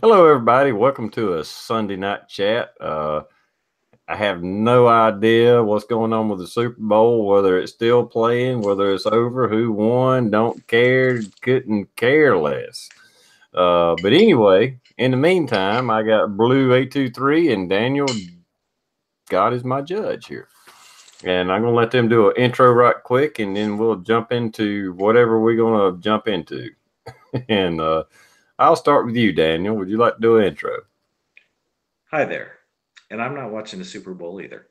Hello, everybody. Welcome to a Sunday night chat. I have no idea what's going on with the Super Bowl, whether it's still playing, whether it's over, who won, don't care, couldn't care less. But anyway, in the meantime, I got Blue 823 and Daniel. God is my judge here. And I'm going to let them do an intro right quick, and then we'll jump into whatever we're going to jump into. And I'll start with you, Daniel. Would you like to do an intro? Hi there. And I'm not watching the Super Bowl either.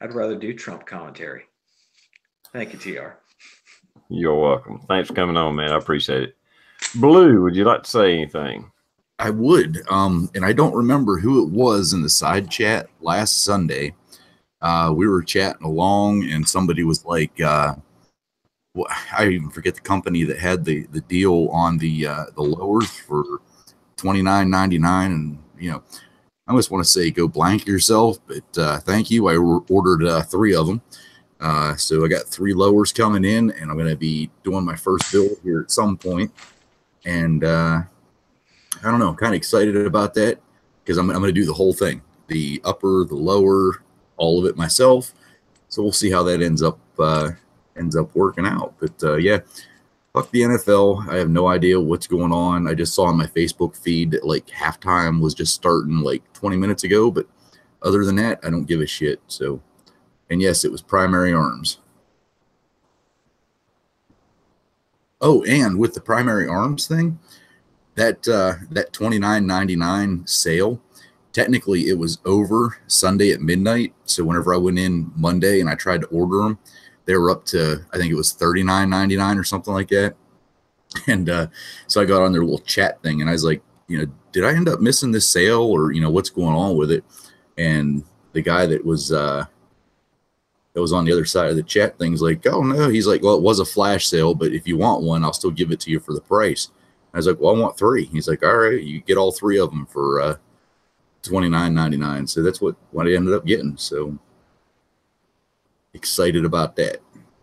I'd rather do Trump commentary. Thank you, TR. You're welcome. Thanks for coming on, man. I appreciate it. Blue, would you like to say anything? I would. And I don't remember who it was in the side chat last Sunday. We were chatting along, and somebody was like, I even forget the company that had the deal on the lowers for $29.99, and I just want to say go blank yourself, but thank you. I ordered 3 of them, so I got 3 lowers coming in, and I'm going to be doing my first build here at some point, and I don't know, I'm kind of excited about that because I'm going to do the whole thing, the upper, the lower, all of it myself. So we'll see how that ends up working out. But yeah, fuck the NFL. I have no idea what's going on. I just saw on my Facebook feed that like halftime was just starting like 20 minutes ago. But other than that, I don't give a shit. So, and yes, it was primary arms. Oh, and with the primary arms thing, that $29.99 sale, technically it was over Sunday at midnight. So whenever I went in Monday and I tried to order them, they were up to, I think it was $39.99 or something like that. And so I got on their little chat thing, and I was like, did I end up missing this sale, or what's going on with it? And the guy that was on the other side of the chat thing's like, oh no, he's like, well, it was a flash sale, but if you want one, I'll still give it to you for the price. I was like, well, I want 3. He's like, all right, you get all 3 of them for $29.99. So that's what I ended up getting. So excited about that.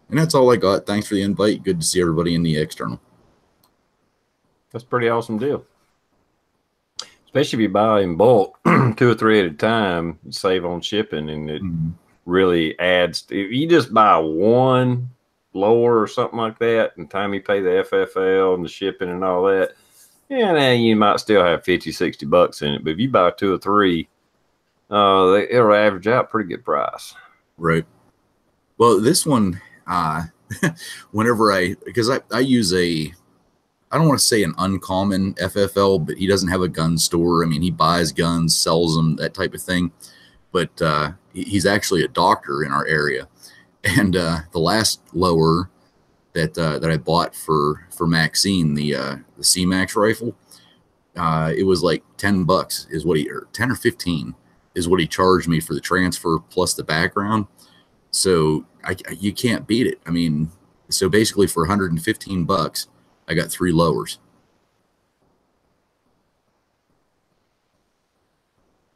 And that's all I got. Thanks for the invite. Good to see everybody in the external. That's a pretty awesome deal. Especially if you buy in bulk, 2 or 3 at a time, you save on shipping, and it really adds. If you just buy one lower or something like that, and time you pay the FFL and the shipping and all that, then you might still have $50-$60 in it. But if you buy 2 or 3, it'll average out pretty good price. Right. Well, this one, whenever because I use I don't want to say an uncommon FFL, but he doesn't have a gun store. I mean, he buys guns, sells them, that type of thing. But he's actually a doctor in our area. And the last lower that I bought for Maxine, the C-Max rifle, it was like $10 is what or 10 or 15 is what he charged me for the transfer plus the background. So you can't beat it. I mean, so basically for $115, I got 3 lowers.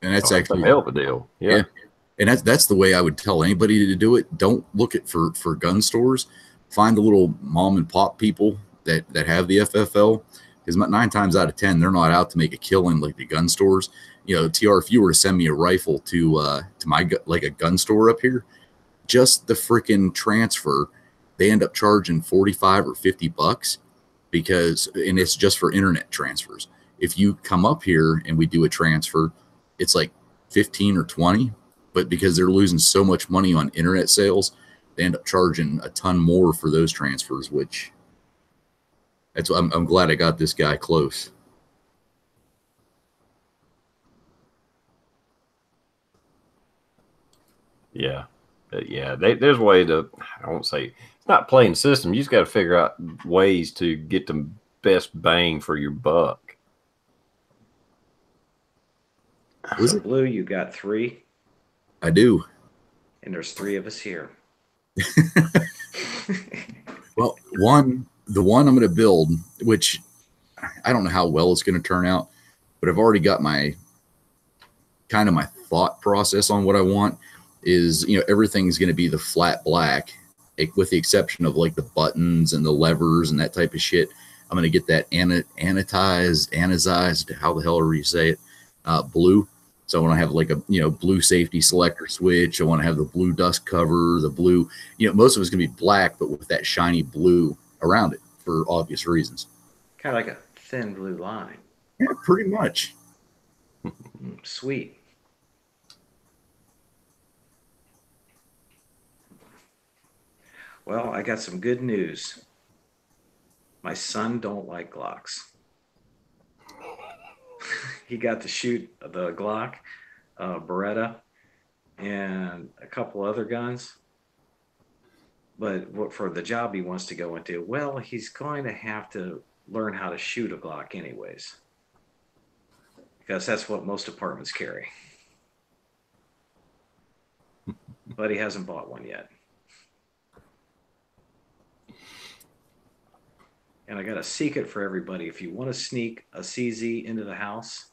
And that's actually a hell of a deal. Yeah. And that's the way I would tell anybody to do it. Don't look at for gun stores. Find the little mom and pop people that have the FFL, because 9 times out of 10 they're not out to make a killing like the gun stores. TR, if you were to send me a rifle to my like a gun store up here, just the freaking transfer, they end up charging $45 or $50 and it's just for internet transfers. If you come up here and we do a transfer, it's like 15 or 20. But because they're losing so much money on internet sales, they end up charging a ton more for those transfers, which that's what I'm glad I got this guy close. Yeah. There's a way to, I won't say, it's not playing system. You just got to figure out ways to get the best bang for your buck. So Blue, you got 3? I do. And there's 3 of us here. Well, the one I'm going to build, which I don't know how well it's going to turn out, but I've already got my thought process on what I want. Is everything's going to be the flat black, with the exception of like the buttons and the levers and that type of shit. I'm going to get that anodized, how the hell ever you say it, blue. So I want to have like a, blue safety selector switch. I want to have the blue dust cover, the blue, most of it's going to be black, but with that shiny blue around it for obvious reasons. Kind of like a thin blue line. Yeah, pretty much. Sweet. Well, I got some good news. My son don't like Glocks. He got to shoot the Glock, Beretta, and a couple other guns. But for the job he wants to go into, well, he's going to have to learn how to shoot a Glock anyways. Because that's what most apartments carry. But he hasn't bought one yet. And I got a secret for everybody. If you want to sneak a CZ into the house,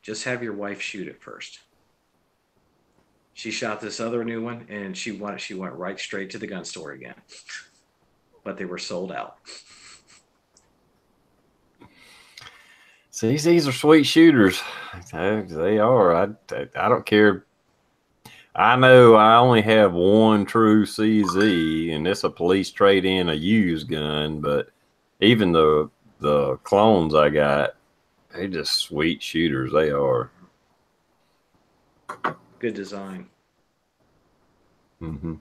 just have your wife shoot it first. She shot this other new one, and she went right straight to the gun store again. But they were sold out. CZs are sweet shooters. They are. I don't care. I know I only have one true CZ, and it's a police trade-in, a used gun. But even the clones I got, they're just sweet shooters. They are. Good design. Mm-hmm.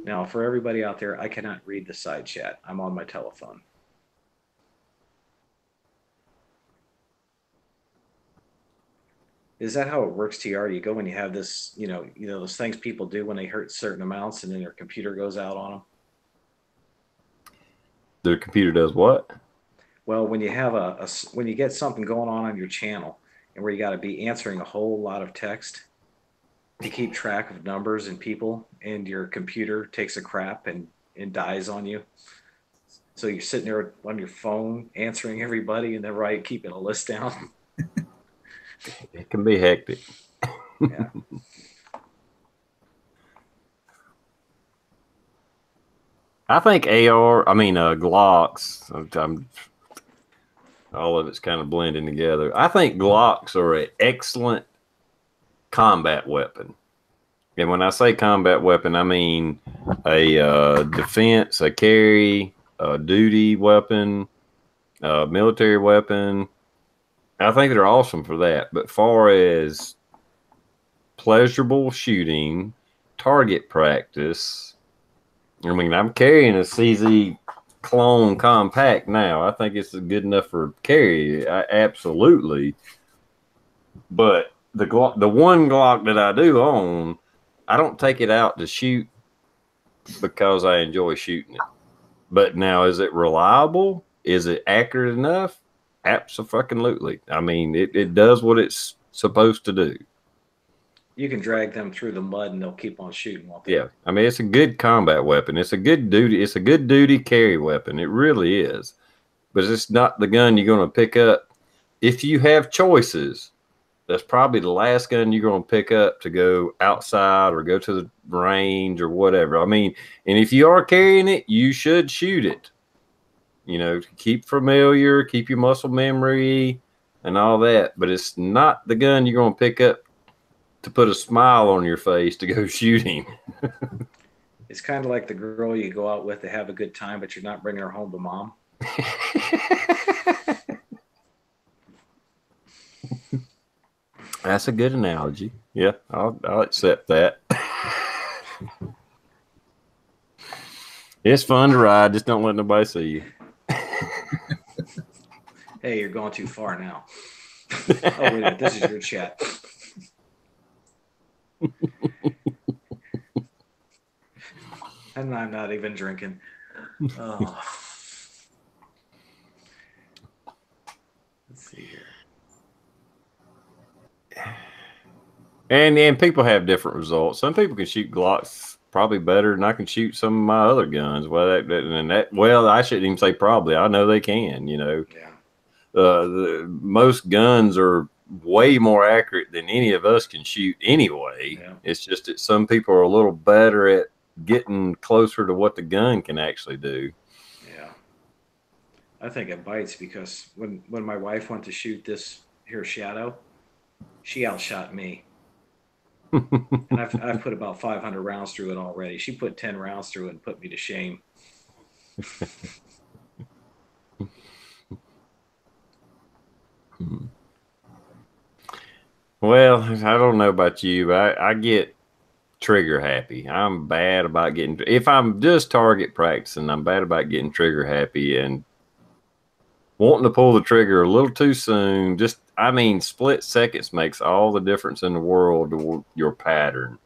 Now, for everybody out there, I cannot read the side chat. I'm on my telephone. Is that how it works, TR? You go and you have this, those things people do when they hurt certain amounts, and then their computer goes out on them. Their computer does what? Well, when you have when you get something going on your channel, and where you got to be answering a whole lot of text to keep track of numbers and people, and your computer takes a crap and dies on you. So you're sitting there on your phone answering everybody, and then keeping a list down. It can be hectic. Yeah. I think Glocks. All of it's kind of blending together. I think Glocks are an excellent combat weapon. And when I say combat weapon, I mean a defense, a carry, a duty weapon, a military weapon. I think they're awesome for that. But far as pleasurable shooting, target practice, I mean, I'm carrying a CZ clone compact now. I think it's good enough for carry. Absolutely. But the one Glock that I do own, I don't take it out to shoot because I enjoy shooting it. But now, is it reliable? Is it accurate enough? Absolutely. I mean, it does what it's supposed to do. You can drag them through the mud and they'll keep on shooting. Yeah. I mean, it's a good combat weapon. It's a good duty carry weapon. It really is. But it's not the gun you're going to pick up. If you have choices, that's probably the last gun you're going to pick up to go outside or go to the range or whatever. I mean, and if you are carrying it, you should shoot it. Keep familiar, keep your muscle memory and all that. But it's not the gun you're going to pick up to put a smile on your face to go shooting. It's kind of like the girl you go out with to have a good time, but you're not bringing her home to mom. That's a good analogy. Yeah, I'll accept that. It's fun to ride. Just don't let nobody see you. Hey, you're going too far now. Oh, wait a minute. This is your chat. And I'm not even drinking. Oh. Let's see here. And people have different results. Some people can shoot Glocks probably better than I can shoot some of my other guns. Well, I shouldn't even say probably. I know they can. Yeah. Most guns are way more accurate than any of us can shoot anyway. Yeah. It's just that some people are a little better at getting closer to what the gun can actually do. Yeah. I think it bites because when my wife went to shoot this here shadow, she outshot me. And I've put about 500 rounds through it already. She put 10 rounds through it and put me to shame. Well, I don't know about you, but I get trigger happy. I'm bad about getting, if I'm just target practicing, I'm bad about getting trigger happy and wanting to pull the trigger a little too soon. Just, I mean, split seconds makes all the difference in the world to your pattern.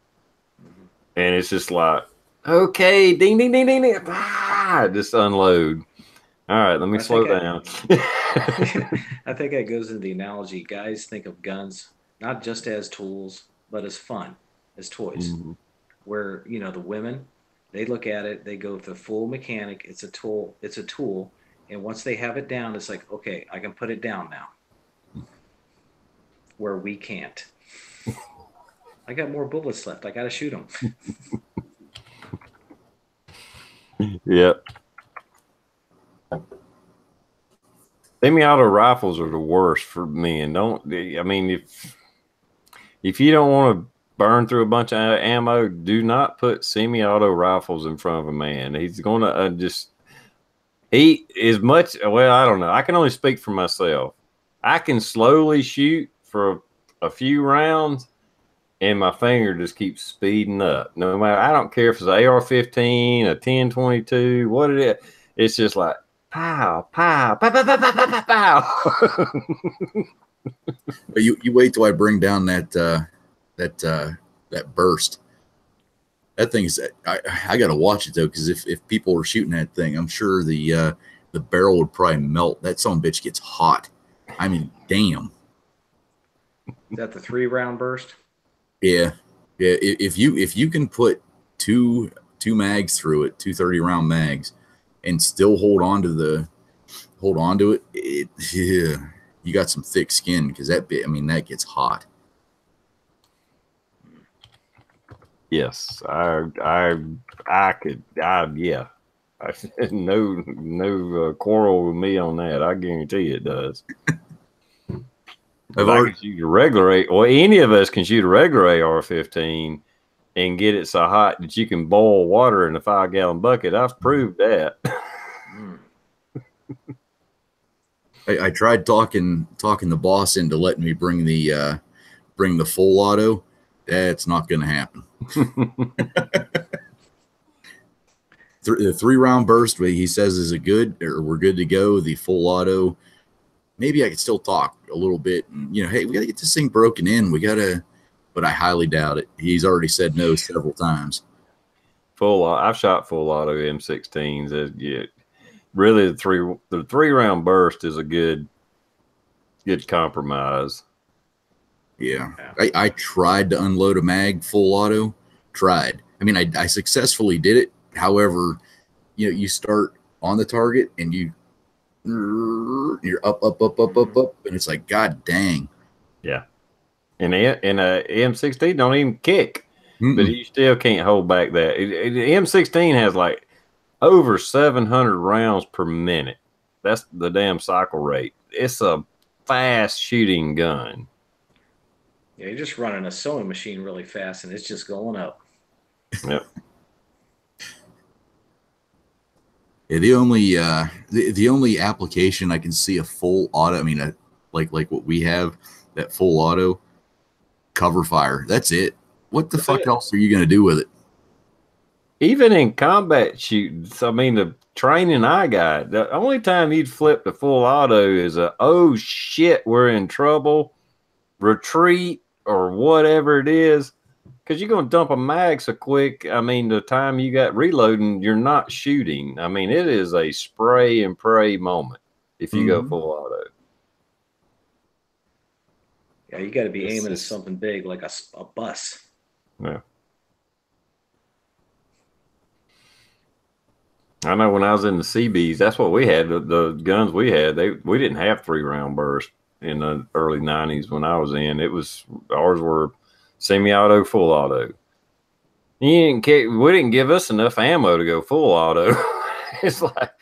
Mm-hmm. And it's just like, okay, ding, ding, ding, ding, ding, just unload. All right, let me slow down. I think that goes into the analogy. Guys think of guns not just as tools, but as fun, as toys. Mm-hmm. Where, the women, they look at it, they go the full mechanic. It's a tool. It's a tool. And once they have it down, it's like, okay, I can put it down now. Where we can't. I got more bullets left. I got to shoot them. Yep. Semi-auto rifles are the worst for men. I mean, if you don't want to burn through a bunch of ammo, do not put semi-auto rifles in front of a man. He's going to he is much. Well, I don't know. I can only speak for myself. I can slowly shoot for a few rounds, and my finger just keeps speeding up. No matter, I don't care if it's an AR-15, a 10-22, what it is. It's just like pow, pow, pow, pow, pow, pow, pow, pow. But you wait till I bring down that burst. That thing is, I got to watch it though, because if people are shooting that thing, I'm sure the barrel would probably melt. That son of a bitch gets hot. I mean, damn. Is that the 3-round burst? Yeah. If you can put two mags through it, 2 30-round mags, and still hold on to it, yeah, you got some thick skin, because that gets hot. Yes, yeah. No quarrel with me on that. I guarantee it does. I can shoot a regular, or any of us can shoot a regular AR-15 and get it so hot that you can boil water in a 5-gallon bucket. I've proved that. I tried talking the boss into letting me bring the full auto. That's not going to happen. The 3-round burst, he says, is we're good to go. The full auto, maybe I could still talk a little bit. And, hey, we got to get this thing broken in. But I highly doubt it. He's already said no several times. I've shot full auto M16s. Yeah, really, the 3-round burst is a good compromise. Yeah. I tried to unload a mag full auto. Tried. I mean, I successfully did it. However, you start on the target and you're up, and it's like, God dang. Yeah. And a M16 don't even kick, but you still can't hold back that. The M16 has like over 700 rounds per minute. That's the damn cycle rate. It's a fast shooting gun. Yeah, you're just running a sewing machine really fast, and it's just going up. Yep. Yeah, the only application I can see a full auto, I mean, like what we have, that full auto cover fire. That's it. What the fuck else are you going to do with it? Even in combat shootings, I mean, the training I got, the only time you'd flip to full auto is oh shit, we're in trouble, retreat, or whatever it is. Because you're going to dump a mag so quick. I mean, the time you got reloading, you're not shooting. I mean, it is a spray and pray moment if you go full auto. Yeah, you got to be aiming at something big like a bus. Yeah. I know when I was in the CBs, that's what we had. The guns we had, we didn't have 3-round burst in the early 90s when I was in. Ours were semi-auto, full auto. We didn't give us enough ammo to go full auto. It's like,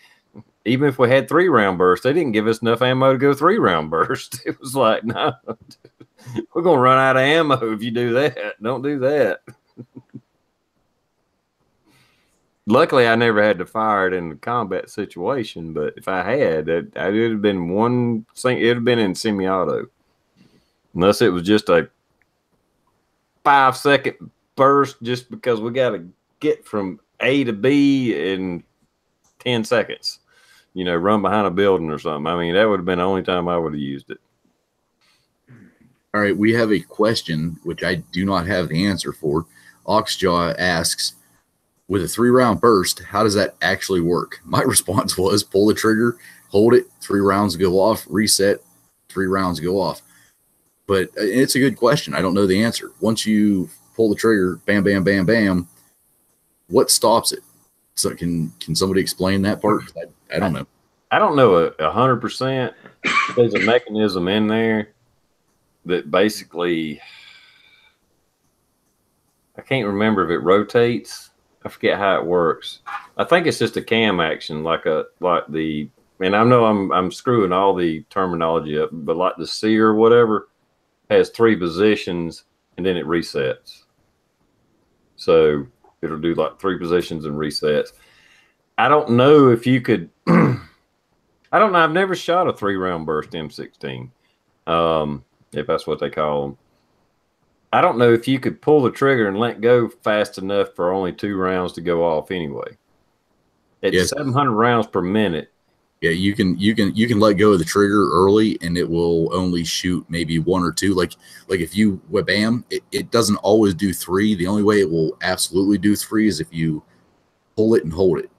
even if we had 3-round burst, they didn't give us enough ammo to go 3-round burst. It was like, no, we're going to run out of ammo if you do that. Don't do that. Luckily, I never had to fire it in a combat situation, but if I had, it would have been one thing. It would have been in semi-auto, unless it was just a 5-second burst, just because we got to get from A to B in 10 seconds. You know, run behind a building or something. I mean, that would have been the only time I would have used it. All right, we have a question which I do not have the answer for. Oxjaw asks, with a 3-round burst, how does that actually work? My response was pull the trigger, hold it, 3 rounds go off, reset, 3 rounds go off. But it's a good question. I don't know the answer. Once you pull the trigger, bam, bam, bam, bam, what stops it? So can somebody explain that part? I don't know. I don't know 100%. There's a mechanism in there that basically, I can't remember if it rotates. I forget how it works. I think it's just a cam action, and I know I'm screwing all the terminology up, but like the sear or whatever has 3 positions and then it resets. So it'll do like 3 positions and resets. I don't know if you could. I don't know. I've never shot a 3-round burst M16, if that's what they call them. I don't know if you could pull the trigger and let go fast enough for only 2 rounds to go off anyway. At 700 rounds per minute. Yeah, you can let go of the trigger early and it will only shoot maybe 1 or 2. Like if you bam, it doesn't always do 3. The only way it will absolutely do 3 is if you pull it and hold it.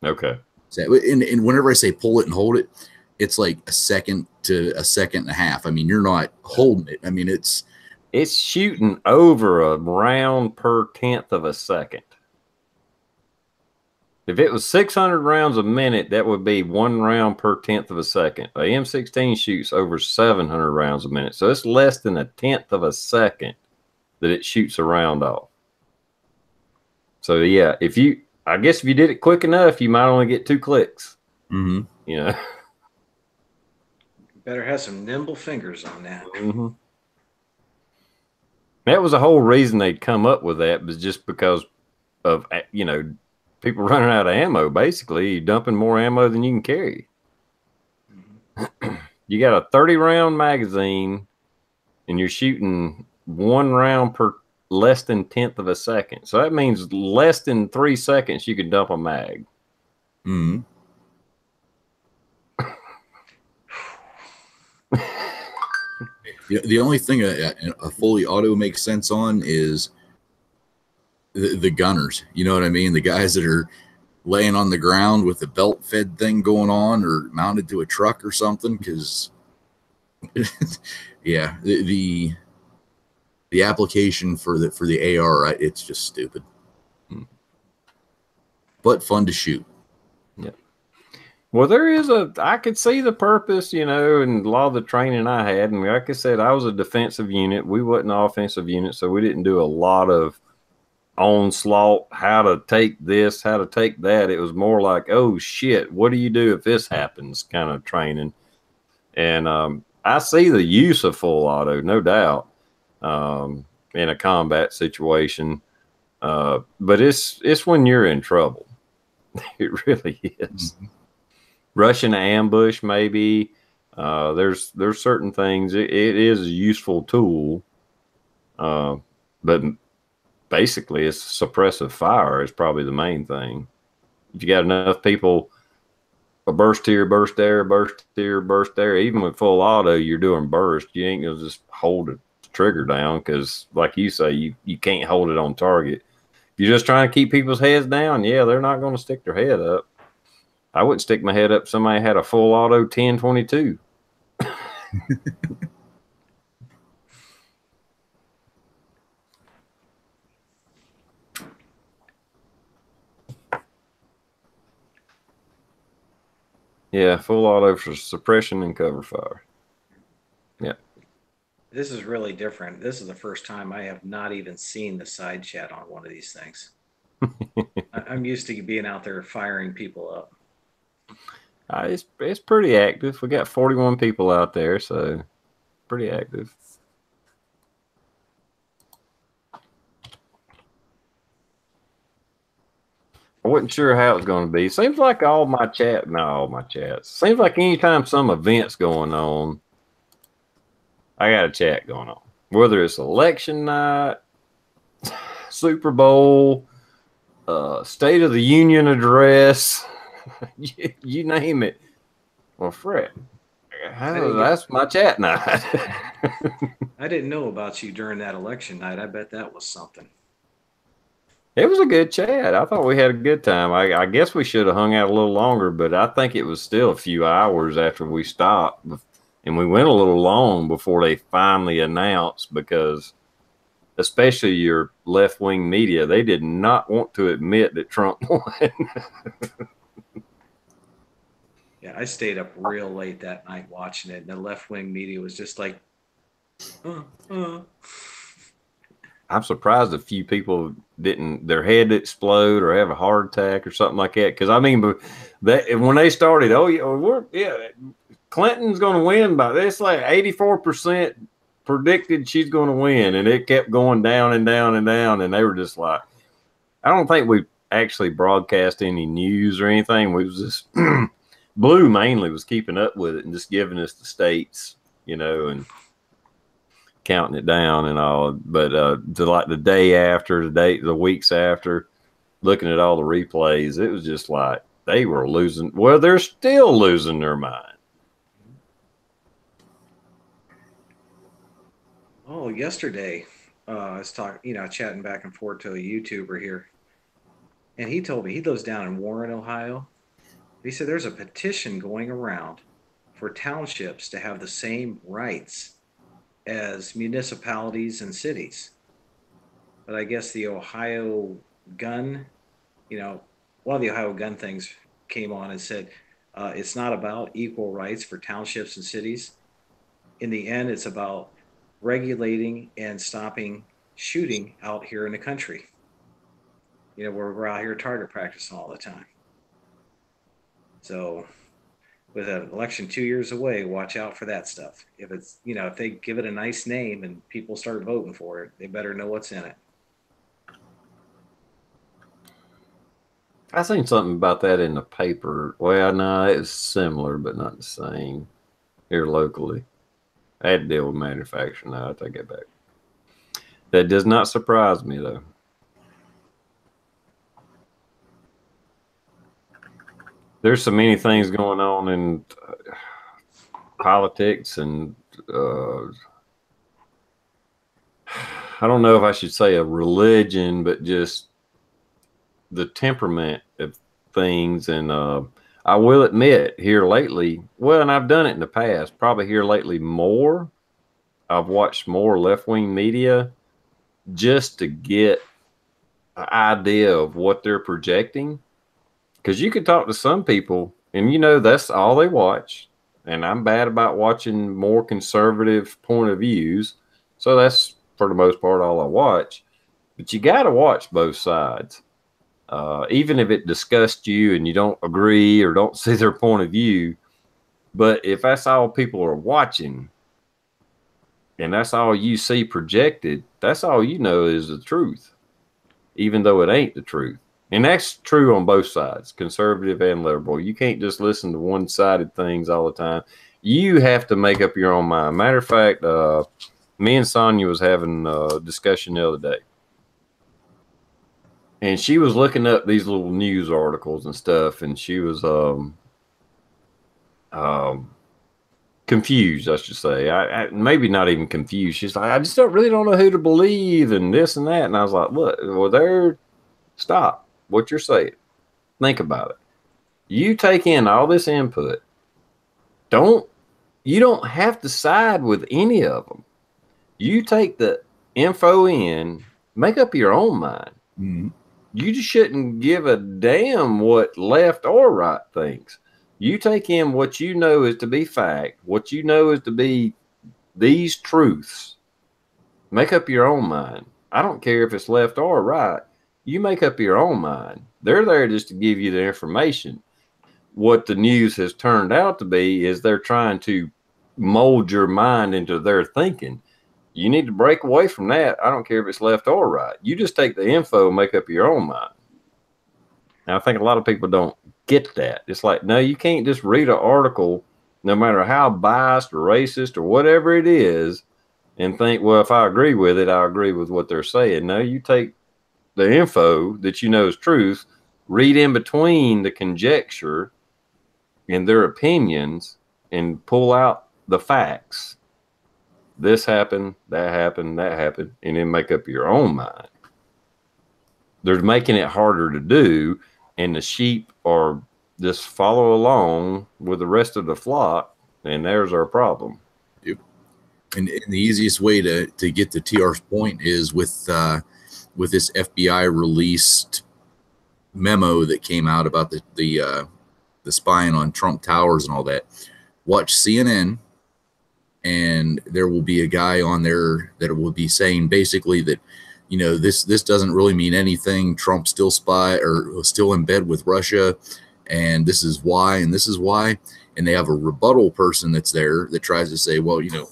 Okay. So, and whenever I say pull it and hold it, it's like a second to a second and a half. I mean, you're not holding it. I mean, it's shooting over a round per 1/10 of a second. If it was 600 rounds a minute, that would be 1 round per 1/10 of a second. A M16 shoots over 700 rounds a minute. So it's less than a 1/10 of a second that it shoots a round off. So yeah, I guess if you did it quick enough, you might only get 2 clicks. Mm-hmm. You know, better have some nimble fingers on that. Mm-hmm. That was the whole reason they'd come up with that, was just because of, you know, people running out of ammo. Basically, you're dumping more ammo than you can carry. Mm-hmm. You got a 30-round magazine, and you're shooting 1 round per less than 1/10 of a second. So that means less than 3 seconds you can dump a mag. Mm-hmm. The only thing a fully auto makes sense on is the gunners. You know what I mean? The guys that are laying on the ground with the belt fed thing going on or mounted to a truck or something. Because, yeah, the application for the AR, it's just stupid, but fun to shoot. Yeah. Well, I could see the purpose, you know, and a lot of the training I had. And like I said, I was a defensive unit. We wasn't an offensive unit, so we didn't do a lot of onslaught, how to take this, how to take that. It was more like, oh, shit, what do you do if this happens kind of training. And I see the use of full auto, no doubt, in a combat situation. But it's when you're in trouble. It really is. Mm-hmm. Rushing an ambush, maybe. There's certain things. It is a useful tool, but basically, it's suppressive fire is probably the main thing. If you got enough people, a burst here, burst there, burst here, burst there. Even with full auto, you're doing burst. You ain't gonna just hold the trigger down because, like you say, you can't hold it on target. If you're just trying to keep people's heads down, yeah, they're not going to stick their head up. I wouldn't stick my head up if somebody had a full auto 1022. Yeah, full auto for suppression and cover fire. Yeah. This is really different. This is the first time I have not even seen the side chat on one of these things. I'm used to being out there firing people up. It's pretty active. We got 41 people out there, so pretty active. I wasn't sure how it was going to be. Seems like all my chats. Seems like anytime some event's going on, I got a chat going on. Whether it's election night, Super Bowl, State of the Union address, you name it. Well, Fred, that's my chat night. I didn't know about you during that election night. I bet that was something. It was a good chat. I thought we had a good time. I guess we should have hung out a little longer, but I think it was still a few hours after we stopped. And we went a little long before they finally announced, because especially your left-wing media, they did not want to admit that Trump won. Yeah, I stayed up real late that night watching it, and the left-wing media was just like, I'm surprised a few people didn't their head explode or have a heart attack or something like that. Because I mean, when they started, Clinton's going to win by this, like 84% predicted she's going to win, and it kept going down and down and down, and they were just like, I don't think we actually broadcast any news or anything. We was just Blue mainly was keeping up with it and just giving us the states, and counting it down and all. But to like the day after, the weeks after, looking at all the replays, it was just like they were losing. Well, they're still losing their mind. Oh, yesterday, I was talking, chatting back and forth to a YouTuber here, and he told me he lives down in Warren, Ohio. He said there's a petition going around for townships to have the same rights as municipalities and cities. But I guess the Ohio gun, one of the Ohio gun things came on and said it's not about equal rights for townships and cities. In the end, it's about regulating and stopping shooting out here in the country. Where we're out here target practicing all the time. So with an election 2 years away, watch out for that stuff. If it's, if they give it a nice name and people start voting for it, they better know what's in it. I seen something about that in the paper. Well, no, it's similar, but not the same here locally. I had to deal with manufacturing. Now I take it back. That does not surprise me, though. There's so many things going on in politics, and I don't know if I should say a religion, but just the temperament of things. And I will admit here lately, and I've done it in the past, probably here lately more, I've watched more left-wing media just to get an idea of what they're projecting. Because you could talk to some people, and that's all they watch. And I'm bad about watching more conservative point of views. So that's, for the most part, all I watch. But you got to watch both sides. Even if it disgusts you and you don't agree or don't see their point of view. But if that's all people are watching, and that's all you see projected, that's all you know is the truth, even though it ain't the truth. And that's true on both sides, conservative and liberal. You can't just listen to one-sided things all the time. You have to make up your own mind. Matter of fact, me and Sonia was having a discussion the other day. And she was looking up these little news articles and stuff, and she was confused, I should say. I maybe not even confused. She's like, I just really don't know who to believe and this and that. And I was like, look, well, stop what you're saying. Think about it. You take in all this input. You don't have to side with any of them. You take the info in, make up your own mind. Mm-hmm. You just shouldn't give a damn what left or right thinks. You take in what you know is to be fact, what you know is to be these truths. Make up your own mind. I don't care if it's left or right. You make up your own mind. They're there just to give you the information. What the news has turned out to be is they're trying to mold your mind into their thinking. You need to break away from that. I don't care if it's left or right. You just take the info and make up your own mind. Now, I think a lot of people don't get that. It's like, no, you can't just read an article, no matter how biased or racist or whatever it is, and think, well, if I agree with it, I agree with what they're saying. No, you take the info that you know is truth, read in between the conjecture and their opinions, and pull out the facts. This happened, that happened, that happened, and then make up your own mind. They're making it harder to do, and the sheep are just follow along with the rest of the flock, and there's our problem. Yep. And the easiest way to get to TR's point is with this FBI released memo that came out about the spying on Trump Towers and all that. Watch CNN, and there will be a guy on there that will be saying basically that, you know, this doesn't really mean anything. Trump's still still in bed with Russia, and this is why, and this is why. And they have a rebuttal person that's there that tries to say, well, you know,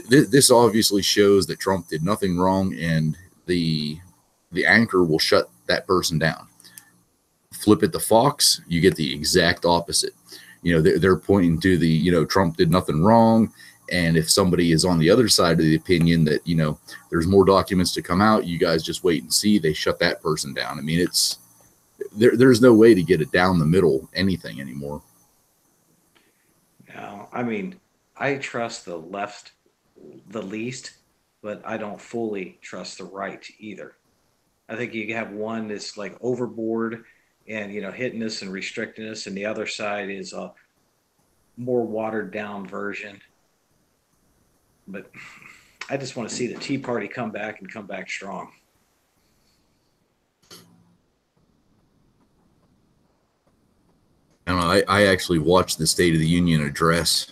this obviously shows that Trump did nothing wrong, and the anchor will shut that person down. Flip it to Fox, you get the exact opposite. You know, they're pointing to the, you know, Trump did nothing wrong. And if somebody is on the other side of the opinion that, you know, there's more documents to come out, you guys just wait and see, they shut that person down. I mean, it's there's no way to get it down the middle anything anymore. No, I mean, I trust the left the least, but I don't fully trust the right either. I think you have one that's like overboard and, you know, hitting us and restricting us, and the other side is a more watered down version. But I just want to see the Tea Party come back and come back strong. I don't know. I actually watched the State of the Union address,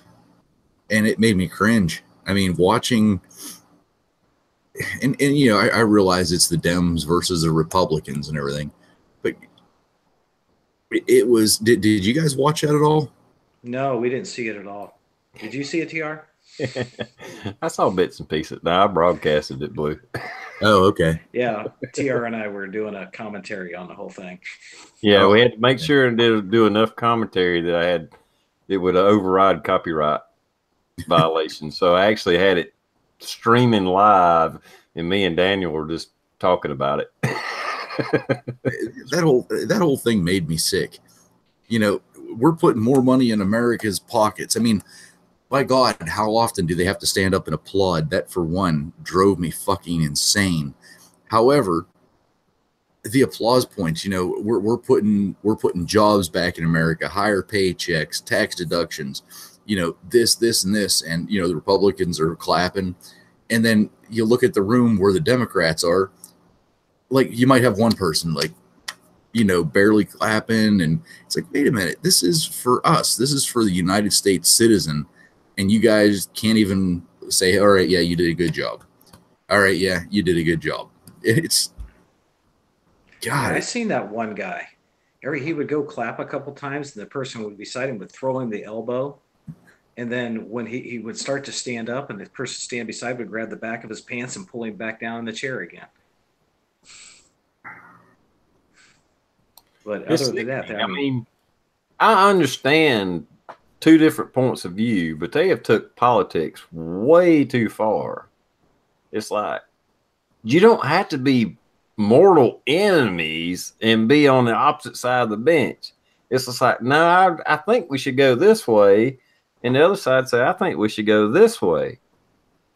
and it made me cringe. I mean, watching, and you know, I realize it's the Dems versus the Republicans and everything, but it was. Did you guys watch that at all? No, we didn't see it at all. Did you see it, TR? I saw bits and pieces. No, I broadcasted it, Blue. Oh, okay. Yeah, TR and I were doing a commentary on the whole thing. Yeah, we had to make sure and do enough commentary that it would override copyright violations. So I actually had it streaming live, and me and Daniel were just talking about it. That whole thing made me sick. You know, we're putting more money in America's pockets. I mean, by God, how often do they have to stand up and applaud? That, for one, drove me fucking insane. However, the applause points, you know, we're putting jobs back in America, higher paychecks, tax deductions, you know, this, and this, and, you know, the Republicans are clapping. And then you look at the room where the Democrats are, like, you might have one person, like, you know, barely clapping, and it's like, wait a minute, this is for us. This is for the United States citizen. And you guys can't even say, all right, yeah, you did a good job. All right, yeah, you did a good job. It's, God. Yeah, I seen that one guy. He would go clap a couple times, and the person would beside him would throw him the elbow. And then when he would start to stand up, and the person stand beside would grab the back of his pants and pull him back down in the chair again. But other than that, I mean, I understand two different points of view, but they have took politics way too far. It's like, you don't have to be mortal enemies and be on the opposite side of the bench. It's just like, no, I think we should go this way, and the other side say, I think we should go this way.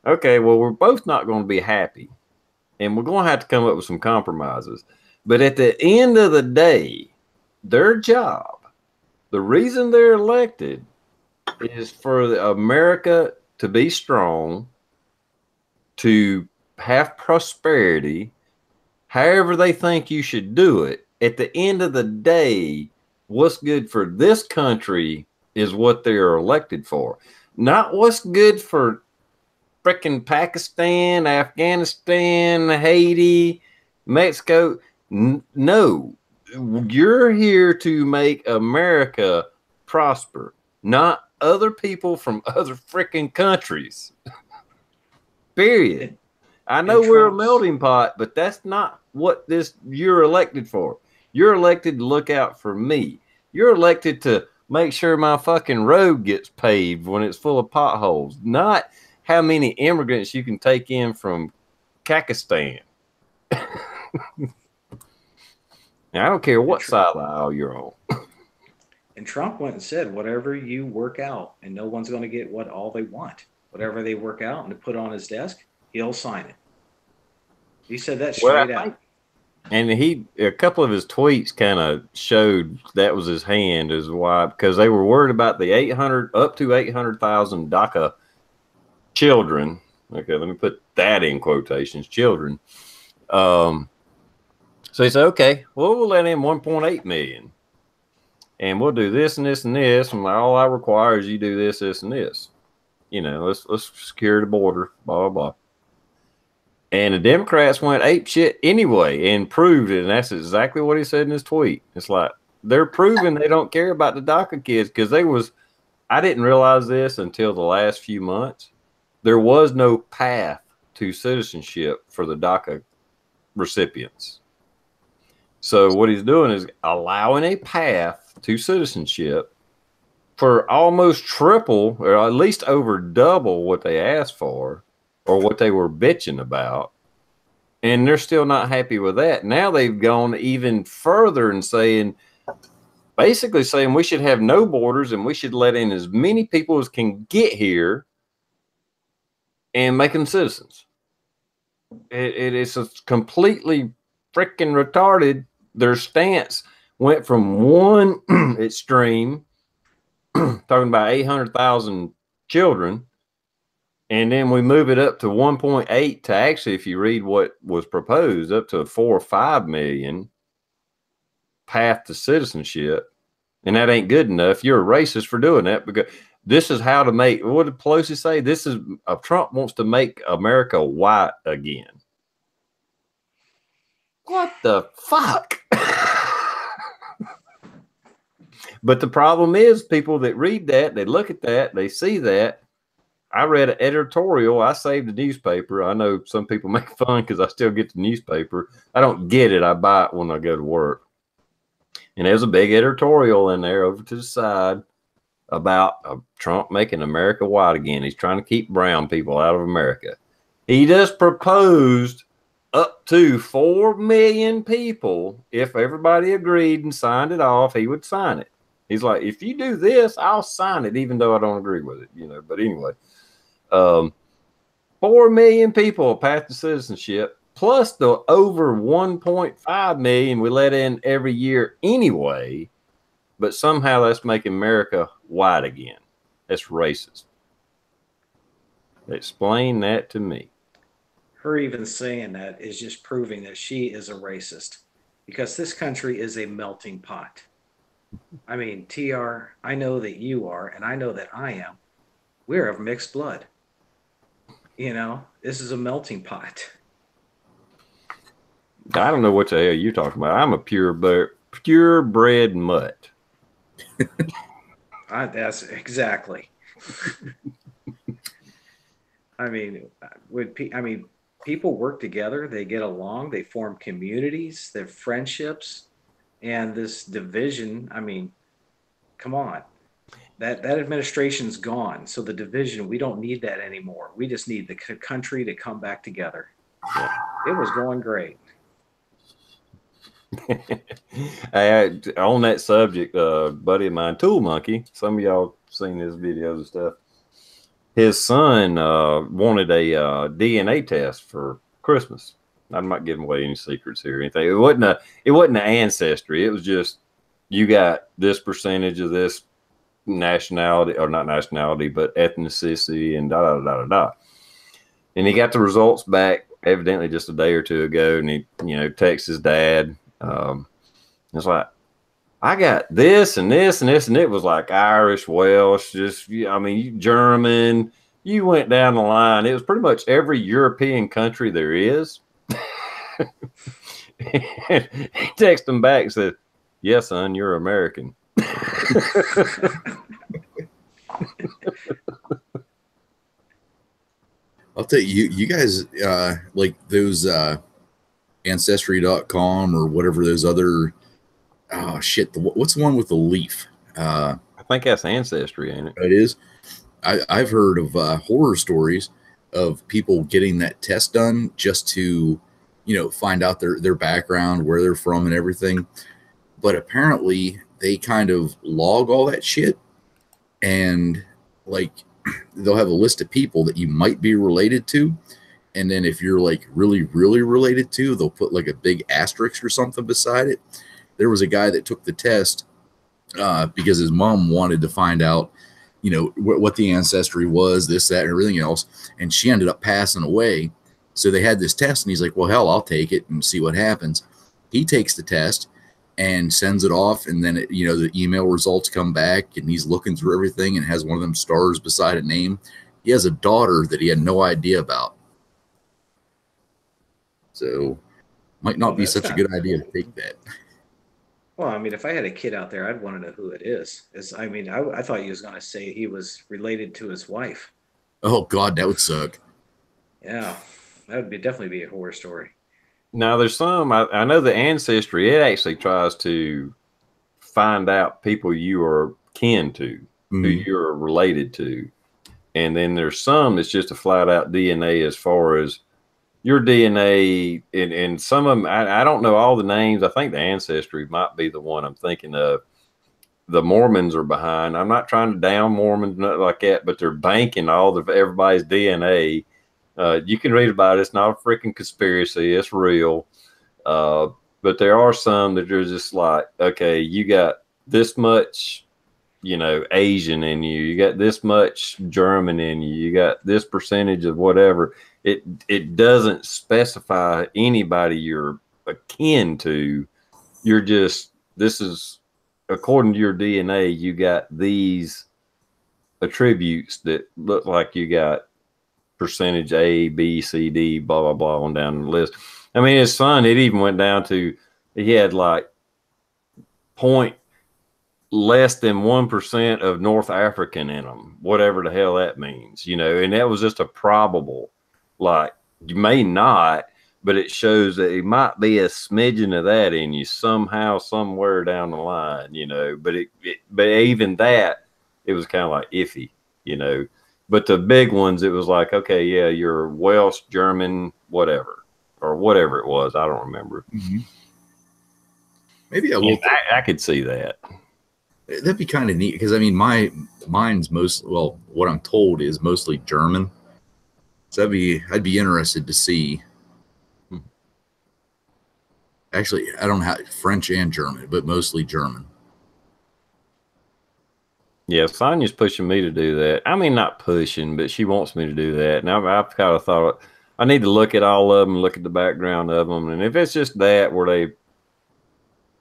Okay, well, we're both not going to be happy, and we're going to have to come up with some compromises. But at the end of the day, their job, the reason they're elected, is for America to be strong, to have prosperity, however they think you should do it. At the end of the day, what's good for this country is what they're elected for, not what's good for freaking Pakistan, Afghanistan, Haiti, Mexico. No, you're here to make America prosper, not other people from other freaking countries. Period. I know we're a melting pot, but that's not what you're elected for. You're elected to look out for me. You're elected to make sure my fucking road gets paved when it's full of potholes, not how many immigrants you can take in from Pakistan. I don't care what side of the aisle you're on. And Trump went and said, whatever you work out, and no one's going to get all they want. Whatever they work out and put on his desk, he'll sign it. He said that straight out. And a couple of his tweets kind of showed that was his hand as why, because they were worried about the up to 800,000 DACA children. Okay, let me put that in quotations, children. So he said, okay, well, we'll let in 1.8 million. And we'll do this and this and this. And all I require is you do this, this, and this. You know, let's secure the border, blah, blah, blah. And the Democrats went ape shit anyway and proved it. And that's exactly what he said in his tweet. It's like they're proving they don't care about the DACA kids because I didn't realize this until the last few months. There was no path to citizenship for the DACA recipients. So what he's doing is allowing a path to citizenship for almost triple or at least over double what they asked for or what they were bitching about. And they're still not happy with that. Now they've gone even further and basically saying we should have no borders and we should let in as many people as can get here and make them citizens. It is completely freaking retarded. Their stance went from one extreme, talking about 800,000 children, and then we move it up to 1.8 to actually, if you read what was proposed, up to 4 or 5 million path to citizenship. And that ain't good enough. You're a racist for doing that because this is how to make, what did Pelosi say? Trump wants to make America white again. What the fuck? But the problem is people that read that, they look at that, they see that. I read an editorial. I saved the newspaper. I know some people make fun because I still get the newspaper. I don't get it. I buy it when I go to work. And there's a big editorial in there over to the side about Trump making America white again. He's trying to keep brown people out of America. He just proposed up to 4 million people. If everybody agreed and signed it off, he would sign it. He's like, if you do this, I'll sign it, even though I don't agree with it, you know. But anyway, 4 million people path to citizenship, plus the over 1.5 million we let in every year anyway. But somehow that's making America white again. That's racist. Explain that to me. Her even saying that is just proving that she is a racist because this country is a melting pot. I mean, TR, I know that you are, and I know that I am. We're of mixed blood. You know, this is a melting pot. I don't know what the hell you're talking about. I'm a purebred mutt. That's exactly. I mean, people work together. They get along. They form communities. They have friendships. And this division, I mean, come on. That administration's gone. So the division, we don't need that anymore. We just need the country to come back together. Yeah. It was going great. On that subject, buddy of mine, Tool Monkey, some of y'all seen his videos and stuff. His son wanted a DNA test for Christmas. I'm not giving away any secrets here or anything. It wasn't an ancestry. It was just you got this percentage of this nationality, or not nationality, but ethnicity, and da da da da da. And he got the results back evidently just a day or two ago, and he texts his dad. It's like, I got this and this and this, and it was like Irish, Welsh, just German, you went down the line. It was pretty much every European country there is. And he texted him back and said, "Yeah, son, you're American." I'll tell you, you guys like those ancestry.com or whatever those other, oh shit, what's the one with the leaf? I think that's Ancestry, ain't it? It is. I've heard of horror stories of people getting that test done just to, find out their background, where they're from, and everything. But apparently, they kind of log all that shit, and like they'll have a list of people that you might be related to, and then if you're like really, really related to, they'll put like a big asterisk or something beside it. There was a guy that took the test because his mom wanted to find out, what the ancestry was, this, that, and everything else. And she ended up passing away. So they had this test, and he's like, well, hell, I'll take it and see what happens. He takes the test and sends it off. And then, the email results come back, and he's looking through everything and has one of them stars beside a name. He has a daughter that he had no idea about. So might not be such a good idea to take that. Well, I mean, if I had a kid out there, I'd want to know who it is. I thought he was going to say he was related to his wife. Oh, God, that would suck. Yeah, that would definitely be a horror story. Now, there's some, I know the Ancestry, it actually tries to find out people you are kin to, who you're related to. And then there's some that's just a flat out DNA as far as your DNA, and some of them, I don't know all the names. I think the Ancestry might be the one I'm thinking of. The Mormons are behind. I'm not trying to down Mormons, nothing like that, but they're banking all of everybody's DNA. You can read about it. It's not a freaking conspiracy. It's real. But there are some that are just like, okay, you got this much, Asian in you. You got this much German in you. You got this percentage of whatever. It doesn't specify anybody you're akin to. You're just, this is, according to your DNA, you got these attributes that look like you got percentage A, B, C, D, blah, blah, blah, on down the list. I mean, it's fun. It even went down to, he had like less than 1% of North African in them, whatever the hell that means, and that was just a probable, like, you may not, but it shows that it might be a smidgen of that in you somehow, somewhere down the line, but even that, it was kind of like iffy, but the big ones, it was like, okay, yeah, you're Welsh, German, whatever, or whatever it was. I don't remember. Maybe I will. I could see that. That'd be kind of neat because I mean, mine's what I'm told is mostly German. So I'd be interested to see. Actually, I don't have French and German, but mostly German. Yeah, Sonia's pushing me to do that. I mean, not pushing, but she wants me to do that. Now I've kind of thought I need to look at all of them, look at the background of them, and if it's just that where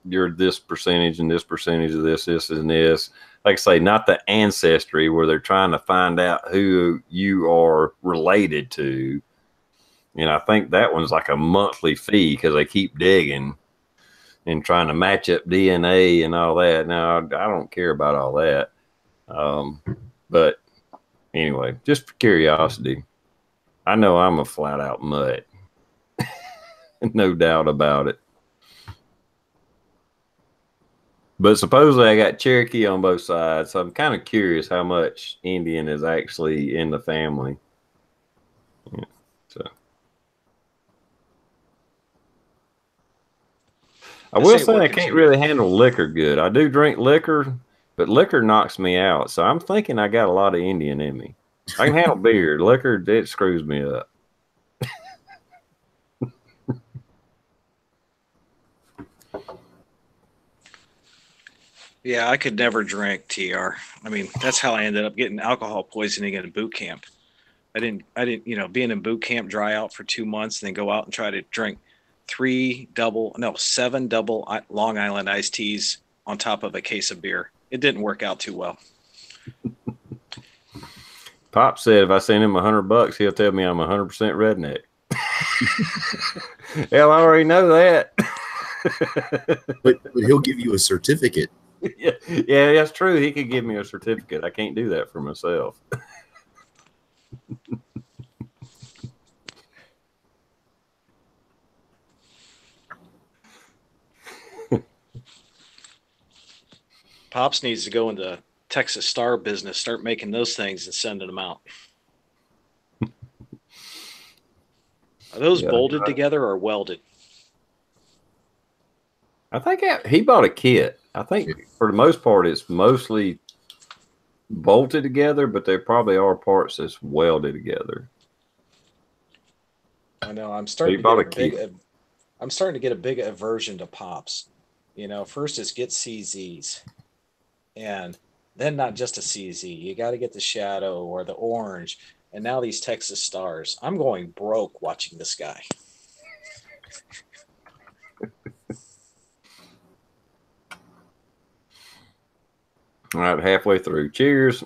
you're this percentage and this percentage of this, and this. Like I say, not the Ancestry where they're trying to find out who you are related to. And I think that one's like a monthly fee because they keep digging and trying to match up DNA and all that. Now, I don't care about all that. But anyway, just for curiosity, I know I'm a flat out mutt. No doubt about it. But supposedly I got Cherokee on both sides, so I'm kind of curious how much Indian is actually in the family. Yeah, so I will say I can't really handle liquor good. I do drink liquor, but liquor knocks me out. So I'm thinking I got a lot of Indian in me. I can handle beer. Liquor, it screws me up. Yeah, I could never drink TR. I mean, that's how I ended up getting alcohol poisoning in boot camp. I didn't, being in boot camp, dry out for 2 months, and then go out and try to drink 7 double Long Island iced teas on top of a case of beer. It didn't work out too well. Pop said if I send him $100, he'll tell me I'm 100% redneck. Hell, I already know that. but he'll give you a certificate. Yeah, that's true. He could give me a certificate. I can't do that for myself. Pops needs to go into Texas Star business, start making those things and sending them out. Are those bolted together or welded? I think he bought a kit. I think for the most part, it's mostly bolted together, but there probably are parts that's welded together. I know. I'm starting to get a big aversion to Pops. You know, first is get CZs, and then not just a CZ. You got to get the Shadow or the Orange, and now these Texas Stars. I'm going broke watching this guy. All right, halfway through. Cheers.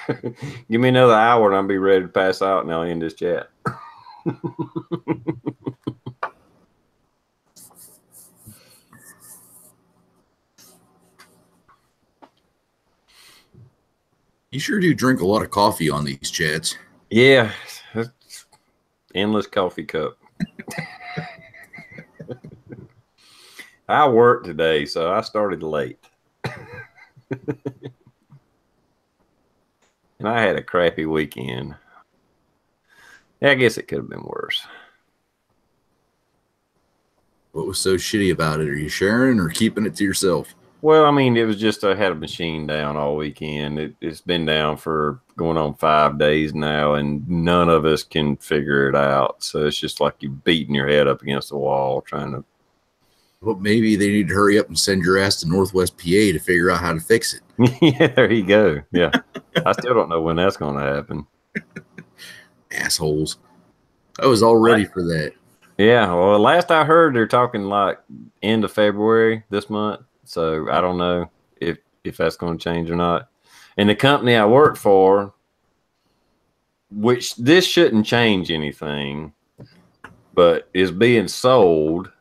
Give me another hour and I'll be ready to pass out and I'll end this chat. You sure do drink a lot of coffee on these chats. Yeah. Endless coffee cup. I worked today, so I started late. And I had a crappy weekend. Yeah, I guess it could have been worse. What was so shitty about it? Are you sharing or keeping it to yourself? Well, I mean, it was just I had a machine down all weekend. It's been down for going on 5 days now, and none of us can figure it out. So it's just like you beating your head up against the wall trying to. Well, maybe they need to hurry up and send your ass to Northwest PA to figure out how to fix it. Yeah, there you go. Yeah. I still don't know when that's going to happen. Assholes. I was all ready for that. Yeah. Well, last I heard, they're talking like end of February this month. So I don't know if that's going to change or not. And the company I work for, which this shouldn't change anything, but is being sold,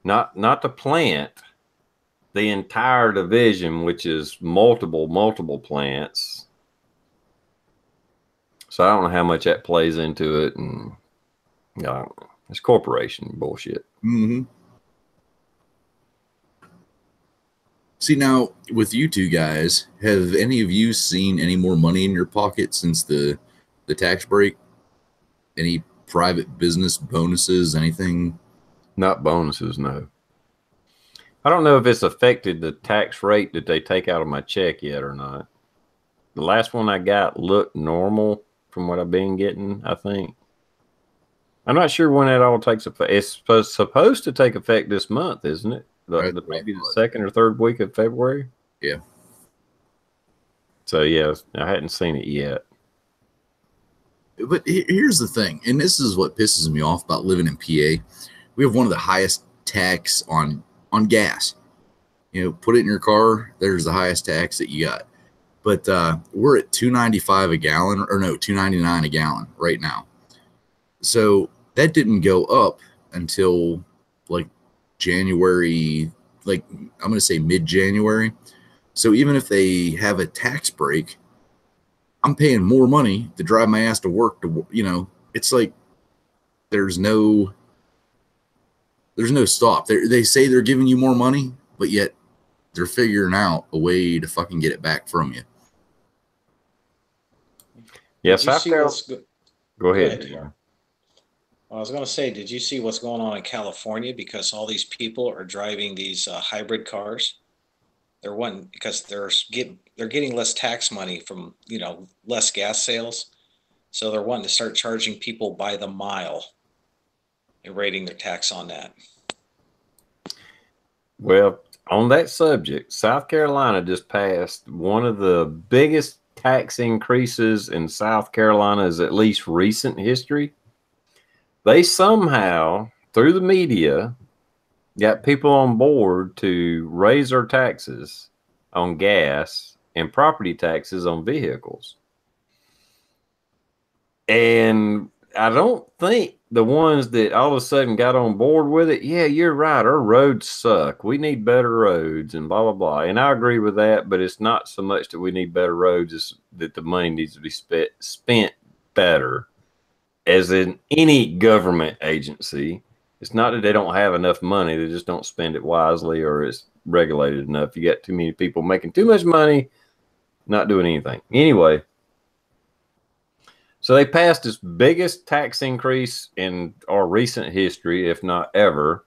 not the plant, the entire division, which is multiple plants. So I don't know how much that plays into it, and you know, it's corporation bullshit. Mm-hmm. See, now with you two guys, have any of you seen any more money in your pocket since the tax break? Any private business bonuses? Anything? Not bonuses, no. I don't know if it's affected the tax rate that they take out of my check yet or not. The last one I got looked normal from what I've been getting, I think. I'm not sure when that all takes effect. It's supposed to take effect this month, isn't it? Maybe the second or third week of February. Yeah. So, yeah, I hadn't seen it yet. But here's the thing, and this is what pisses me off about living in PA. We have one of the highest tax on gas. You know, put it in your car, there's the highest tax that you got. But we're at $2.95 a gallon, or no, $2.99 a gallon right now. So that didn't go up until like January, like I'm going to say mid-January. So even if they have a tax break, I'm paying more money to drive my ass to work. It's like there's no stop. They say they're giving you more money, but yet they're figuring out a way to fucking get it back from you. Yeah, South Carolina. Go ahead. I was going to say, did you see what's going on in California? Because all these people are driving these hybrid cars. They're getting less tax money from less gas sales, so they're wanting to start charging people by the mile and rating their tax on that. Well, on that subject, South Carolina just passed one of the biggest tax increases in South Carolina's at least recent history. They somehow, through the media, got people on board to raise their taxes on gas and property taxes on vehicles. And I don't think the ones that all of a sudden got on board with it, yeah, you're right. Our roads suck. We need better roads and blah, blah, blah. And I agree with that, but it's not so much that we need better roads, it's that the money needs to be spent better. As in any government agency, it's not that they don't have enough money, they just don't spend it wisely or it's regulated enough. You got too many people making too much money, not doing anything. Anyway, so they passed this biggest tax increase in our recent history, if not ever.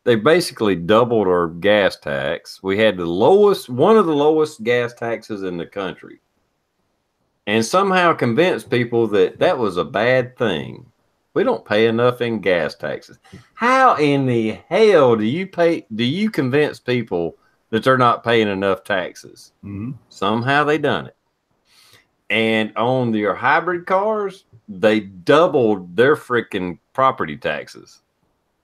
They basically doubled our gas tax. We had one of the lowest gas taxes in the country, and somehow convinced people that that was a bad thing. We don't pay enough in gas taxes. How in the hell do you convince people that they're not paying enough taxes? Mm-hmm. Somehow they done it. And on your hybrid cars, they doubled their freaking property taxes.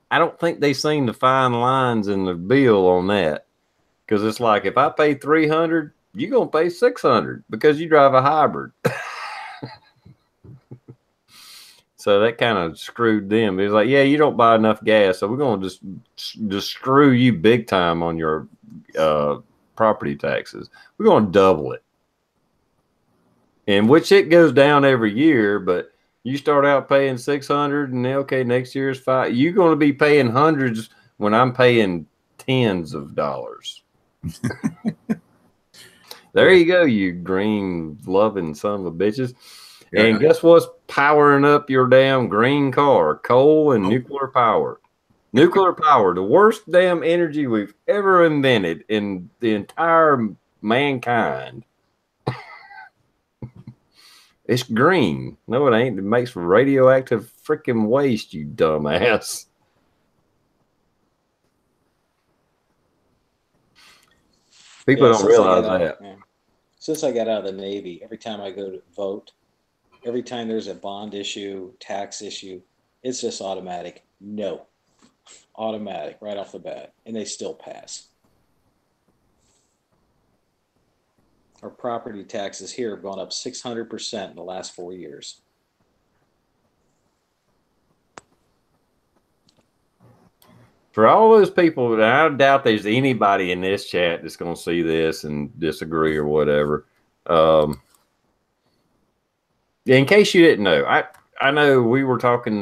I don't think they seen the fine lines in the bill on that. Because it's like, if I pay $300, you're going to pay $600 because you drive a hybrid. So that kind of screwed them. It was like, yeah, you don't buy enough gas, so we're going to just screw you big time on your property taxes. We're going to double it. In which it goes down every year, but you start out paying $600 and okay, next year is $500. You're going to be paying hundreds when I'm paying tens of dollars. There you go, you green loving son of a bitches. Yeah. And guess what's powering up your damn green car? Coal and nuclear power. Nuclear power, the worst damn energy we've ever invented in the entire mankind. It's green. No, it ain't. It makes radioactive freaking waste, you dumbass. People don't realize that. Since I got out of the Navy, every time I go to vote, every time there's a bond issue, tax issue, it's just automatic. No. Automatic, right off the bat. And they still pass. Our property taxes here have gone up 600% in the last 4 years. For all those people, and I doubt there's anybody in this chat that's going to see this and disagree or whatever. In case you didn't know, I know we were talking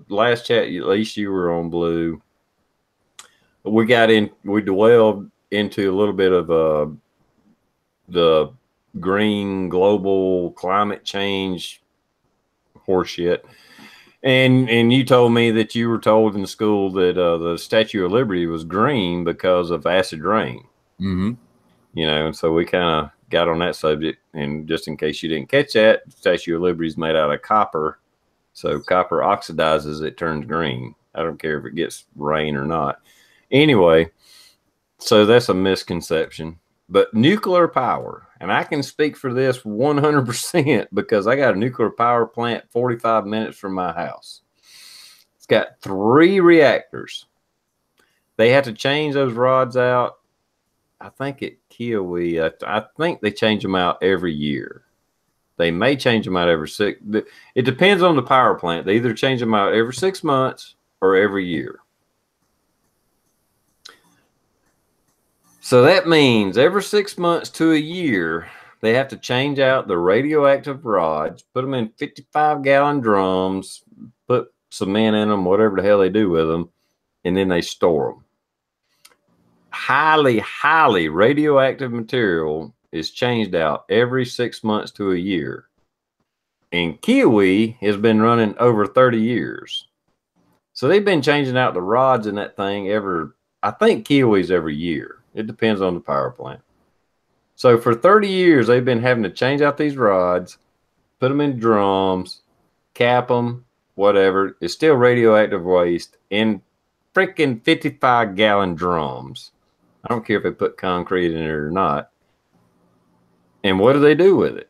last chat, at least you were on Blue. We dwelled into a little bit of the green global climate change horseshit. And you told me that you were told in school that the Statue of Liberty was green because of acid rain. Mm-hmm. You know, and so we kind of got on that subject. And just in case you didn't catch that, the Statue of Liberty is made out of copper. So copper oxidizes, it turns green. I don't care if it gets rain or not. Anyway, so that's a misconception. But nuclear power, and I can speak for this 100% because I got a nuclear power plant 45 minutes from my house. It's got 3 reactors. They have to change those rods out. I think at Kiowee, I think they change them out every year. They may change them out every 6. It depends on the power plant. They either change them out every 6 months or every year. So that means every 6 months to a year, they have to change out the radioactive rods, put them in 55-gallon drums, put cement in them, whatever the hell they do with them, and then they store them. Highly, highly radioactive material is changed out every 6 months to a year. And Kiowee has been running over 30 years. So they've been changing out the rods in that thing I think Kiowee's every year. It depends on the power plant. So for 30 years, they've been having to change out these rods, put them in drums, cap them, whatever. It's still radioactive waste in freaking 55-gallon drums. I don't care if they put concrete in it or not. And what do they do with it?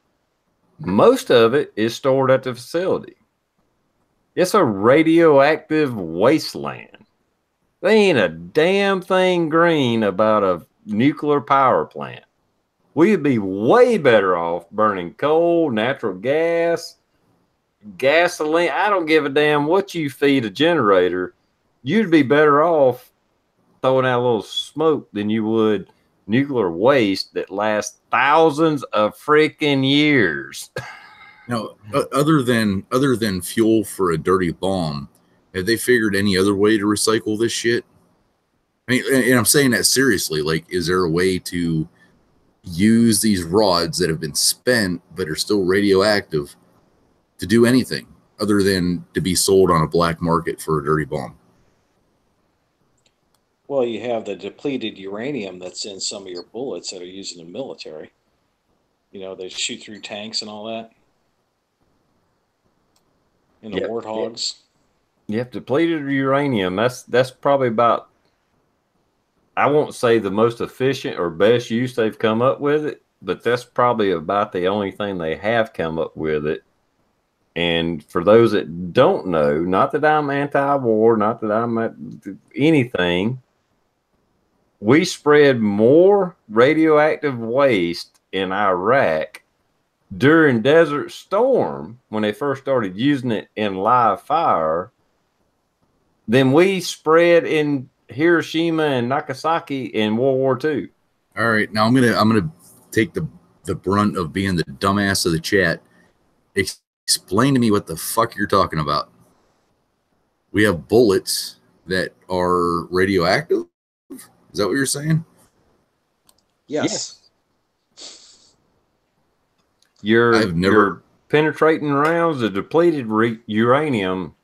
Most of it is stored at the facility. It's a radioactive wasteland. There ain't a damn thing green about a nuclear power plant. We'd be way better off burning coal, natural gas, gasoline. I don't give a damn what you feed a generator. You'd be better off throwing out a little smoke than you would nuclear waste that lasts thousands of freaking years. Now, other than fuel for a dirty bomb, have they figured any other way to recycle this shit? I mean, and I'm saying that seriously. Like, is there a way to use these rods that have been spent but are still radioactive to do anything other than to be sold on a black market for a dirty bomb? Well, you have the depleted uranium that's in some of your bullets that are used in the military. You know, they shoot through tanks and all that. And the warthogs. Yep, depleted uranium. That's probably about, I won't say the most efficient or best use they've come up with it, but that's probably about the only thing they have come up with it. And for those that don't know, not that I'm anti-war, not that I'm anything, we spread more radioactive waste in Iraq during Desert Storm when they first started using it in live fire than we spread in Hiroshima and Nagasaki in World War II. All right, now I'm gonna take the brunt of being the dumbass of the chat. Explain to me what the fuck you're talking about. We have bullets that are radioactive. Is that what you're saying? Yes. Your penetrating rounds, the depleted uranium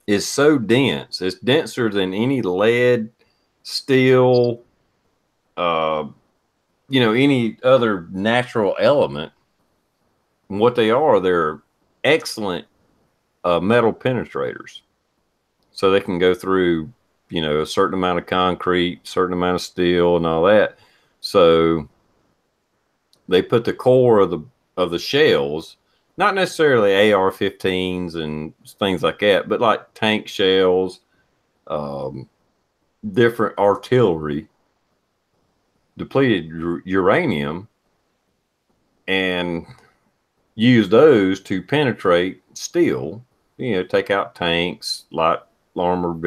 is so dense. It's denser than any lead, steel, any other natural element. And what they are, they're excellent metal penetrators. So they can go through, a certain amount of concrete, certain amount of steel and all that. So they put the core of the shells, not necessarily AR-15s and things like that, but like tank shells, different artillery, depleted uranium, and use those to penetrate steel, take out tanks, light armored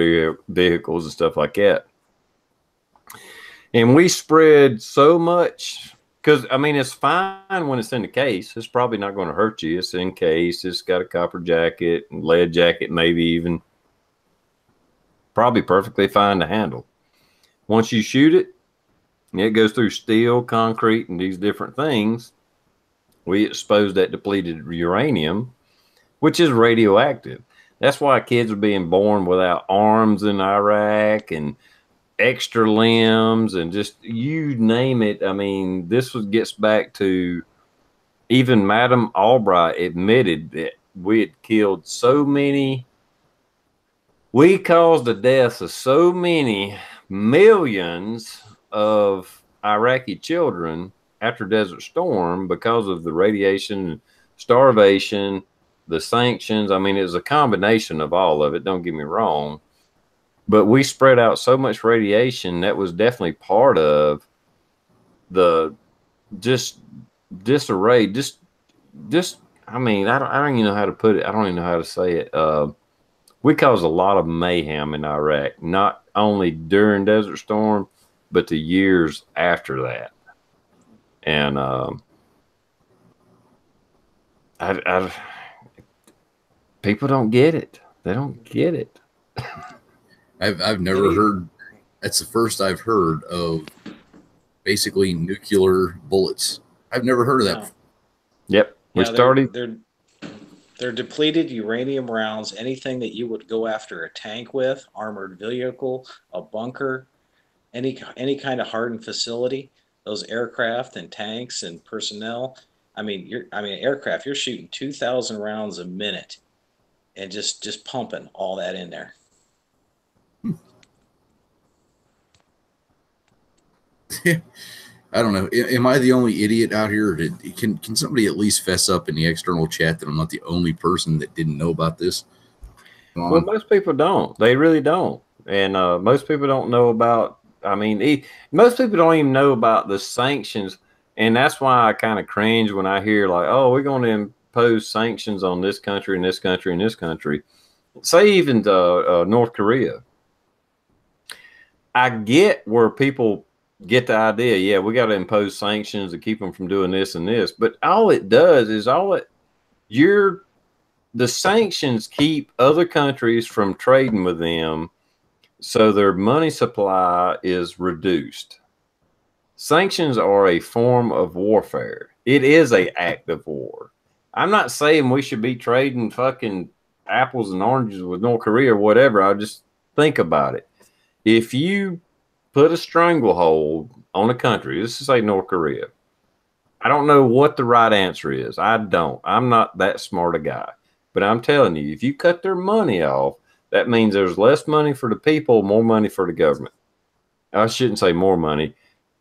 vehicles and stuff like that. And we spread so much, because, it's fine when it's in the case. It's probably not going to hurt you. It's in case. It's got a copper jacket, lead jacket, maybe even. Probably perfectly fine to handle. Once you shoot it, it goes through steel, concrete, and these different things. We expose that depleted uranium, which is radioactive. That's why kids are being born without arms in Iraq and extra limbs and just you name it. This gets back to even Madame Albright admitted that we had killed so many. We caused the deaths of so many millions of Iraqi children after Desert Storm because of the radiation, starvation, the sanctions. It was a combination of all of it. Don't get me wrong. But we spread out so much radiation that was definitely part of the disarray. I don't even know how to put it. I don't even know how to say it. We caused a lot of mayhem in Iraq, not only during Desert Storm, but the years after that. And people don't get it. They don't get it. I've never heard. That's the first I've heard of basically nuclear bullets. I've never heard of that. No. Yep. They're depleted uranium rounds. Anything that you would go after a tank with, armored vehicle, a bunker, any kind of hardened facility, those aircraft and tanks and personnel. Aircraft. You're shooting 2,000 rounds a minute, and just pumping all that in there. I don't know. Am I the only idiot out here? Can somebody at least fess up in the external chat that I'm not the only person that didn't know about this? Well, most people don't. They really don't. And most people don't know about, most people don't even know about the sanctions. And that's why I kind of cringe when I hear like, oh, we're going to impose sanctions on this country and this country and this country, say even North Korea, I get where people get the idea. Yeah, we got to impose sanctions to keep them from doing this and this. But all it does is the sanctions keep other countries from trading with them, so their money supply is reduced. Sanctions are a form of warfare. It is an act of war. I'm not saying we should be trading fucking apples and oranges with North Korea or whatever. I just think about it. If you put a stranglehold on a country, let's say North Korea, I don't know what the right answer is. I don't. I'm not that smart a guy. But I'm telling you, if you cut their money off, that means there's less money for the people, more money for the government. I shouldn't say more money.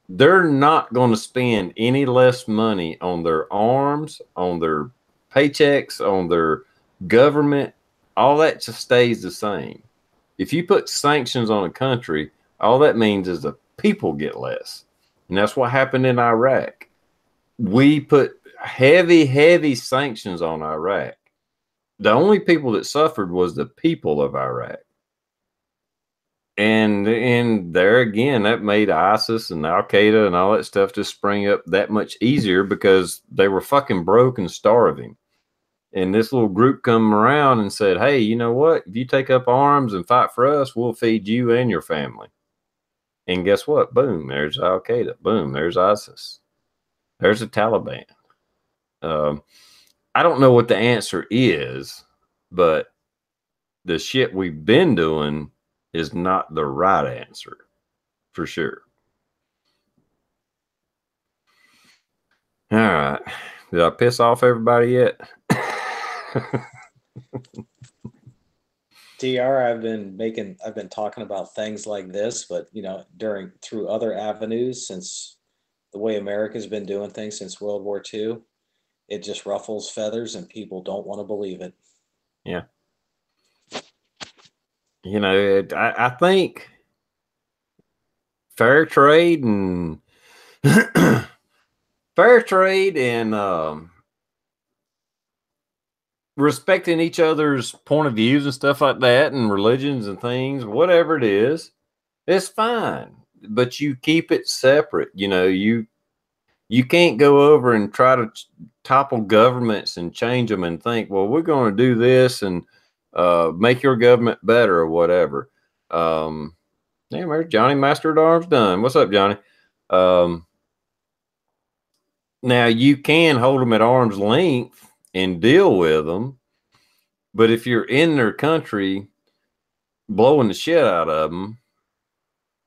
They're not going to spend any less money on their arms, on their paychecks, on their government. All that just stays the same. If you put sanctions on a country, all that means is the people get less. And that's what happened in Iraq. We put heavy, heavy sanctions on Iraq. The only people that suffered was the people of Iraq. And there again, that made ISIS and Al Qaeda and all that stuff just spring up that much easier because they were fucking broke and starving. And this little group come around and said, hey, you know what? If you take up arms and fight for us, we'll feed you and your family. And guess what? Boom, there's Al Qaeda. Boom, there's ISIS. There's the Taliban. I don't know what the answer is, but the shit we've been doing is not the right answer, for sure. All right. Did I piss off everybody yet? DR, I've been talking about things like this, but through other avenues, since the way America's been doing things since World War II, it just ruffles feathers and people don't want to believe it. Yeah. I think fair trade and respecting each other's point of views and stuff like that, and religions and things, whatever it is, it's fine. But you keep it separate. You can't go over and try to topple governments and change them and think, well, we're going to do this and make your government better or whatever. There's Johnny Master at Arms done. What's up, Johnny? Now you can hold them at arm's length and deal with them, but if you're in their country blowing the shit out of them,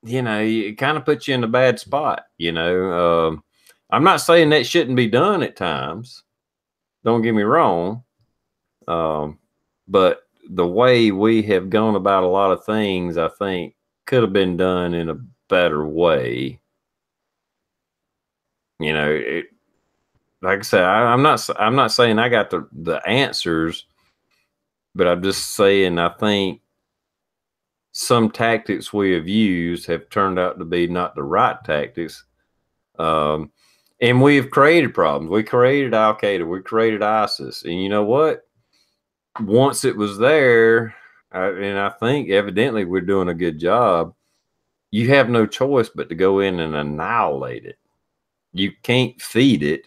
it kind of puts you in a bad spot. I'm not saying that shouldn't be done at times. Don't get me wrong. But the way we have gone about a lot of things, I think, could have been done in a better way. Like I said, I'm not saying I got the answers, but I'm just saying I think some tactics we have used have turned out to be not the right tactics. And we have created problems. We created Al Qaeda. We created ISIS. And you know what? Once it was there, and I think evidently we're doing a good job, you have no choice but to go in and annihilate it. You can't feed it,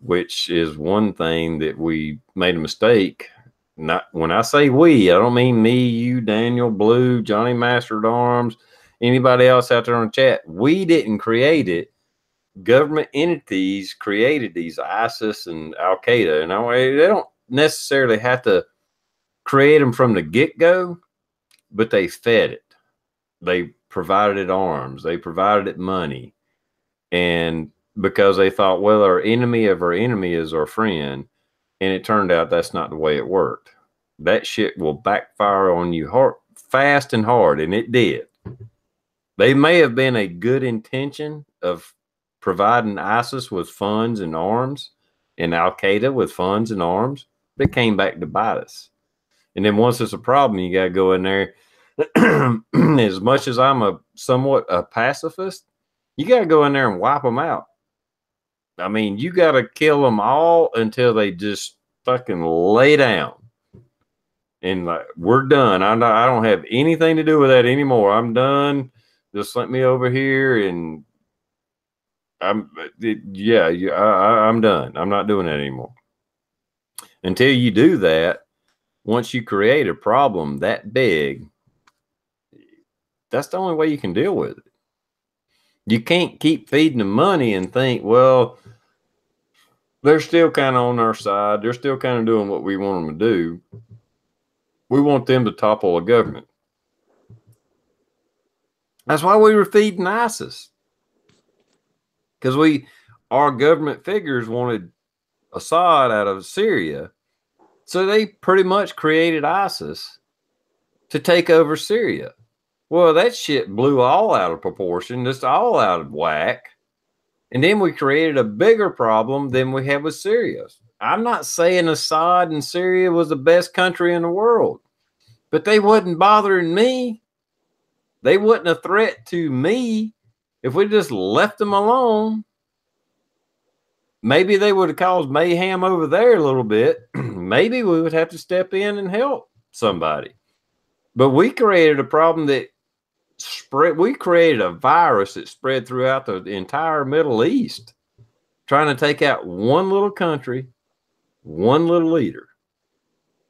which is one thing that we made a mistake. Not when I say we, I don't mean me, you, Daniel, Blue, Johnny Master at Arms, anybody else out there on the chat. We didn't create it. Government entities created these ISIS and Al Qaeda, and they don't necessarily have to create them from the get-go, but they fed it. They provided it arms. They provided it money. And because they thought, well, our enemy of our enemy is our friend. And it turned out that's not the way it worked. That shit will backfire on you hard, fast and hard. And it did. They may have been a good intention of providing ISIS with funds and arms and Al Qaeda with funds and arms, but it came back to bite us. And then once it's a problem, you got to go in there. As much as I'm somewhat a pacifist, you got to go in there and wipe them out. I mean, you got to kill them all until they just fucking lay down. And like, we're done. I don't have anything to do with that anymore. I'm done. Just let me over here, and I'm I'm done. I'm not doing that anymore. Until you do that, once you create a problem that big, that's the only way you can deal with it. You can't keep feeding them money and think, well, they're still kind of on our side. They're still kind of doing what we want them to do. We want them to topple a government. That's why we were feeding ISIS. Because our government figures wanted Assad out of Syria. So they pretty much created ISIS to take over Syria. Well, that shit blew all out of proportion, just all out of whack. And then we created a bigger problem than we had with Syria. I'm not saying Assad and Syria was the best country in the world, but they wasn't bothering me. They wasn't a threat to me. If we just left them alone, maybe they would have caused mayhem over there a little bit. Maybe we would have to step in and help somebody. But we created a problem that spread. We created a virus that spread throughout the entire Middle East, trying to take out one little country, one little leader,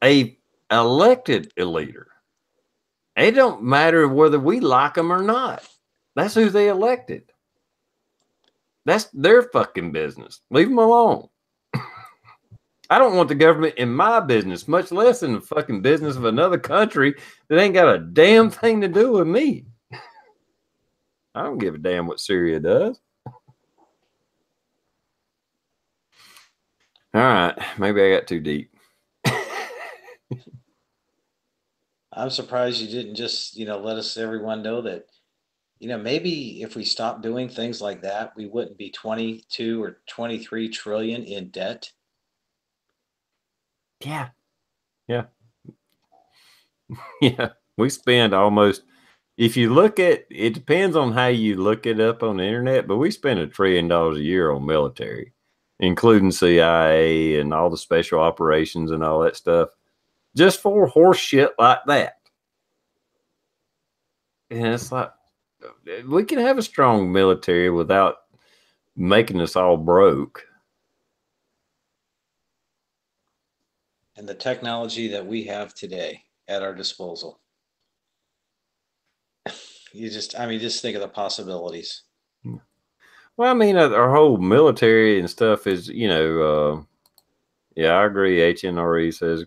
a elected leader. It don't matter whether we like them or not. That's who they elected. That's their fucking business. Leave them alone. I don't want the government in my business, much less in the fucking business of another country that ain't got a damn thing to do with me. I don't give a damn what Syria does. All right. Maybe I got too deep. I'm surprised you didn't just, let everyone know that, maybe if we stopped doing things like that, we wouldn't be 22 or 23 trillion in debt. Yeah. Yeah. Yeah. We spend almost, if you look at, it depends on how you look it up on the internet, but we spend $1 trillion a year on military, including CIA and all the special operations and all that stuff, just for horse shit like that. And it's like, we can have a strong military without making us all broke. And the technology that we have today at our disposal. Just think of the possibilities. Well, I mean, our whole military and stuff is, yeah, I agree. HNRE says,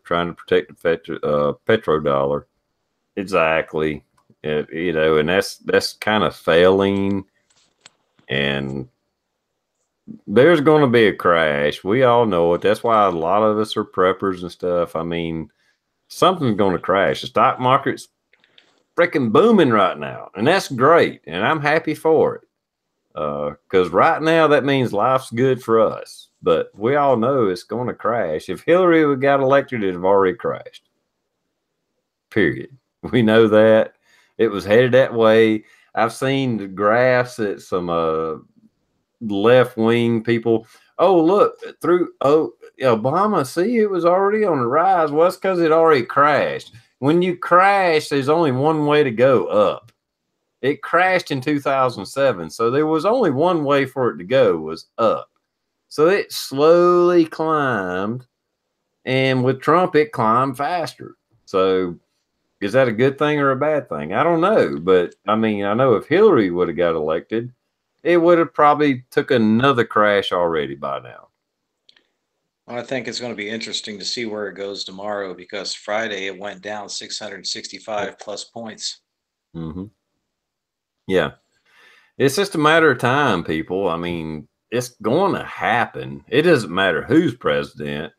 trying to protect the petrodollar. Exactly. And that's kind of failing. And there's going to be a crash. We all know it. That's why a lot of us are preppers and stuff. I mean, something's going to crash. The stock market's freaking booming right now, and that's great, and I'm happy for it. Because right now that means life's good for us. But we all know it's going to crash. If Hillary would got elected, it'd have already crashed. Period. We know that. It was headed that way. I've seen the graphs that some left-wing people, look, Obama, see, it was already on the rise. Well, that's because it already crashed. When you crash, there's only one way to go, up. It crashed in 2007, so there was only one way for it to go, was up. So it slowly climbed, and with Trump, it climbed faster. So is that a good thing or a bad thing? I don't know, but I mean, I know if Hillary would have got elected, it would have probably took another crash already by now. Well, I think it's going to be interesting to see where it goes tomorrow, because Friday it went down 665 plus points. Mm-hmm. Yeah. It's just a matter of time, people. I mean, it's going to happen. It doesn't matter who's president.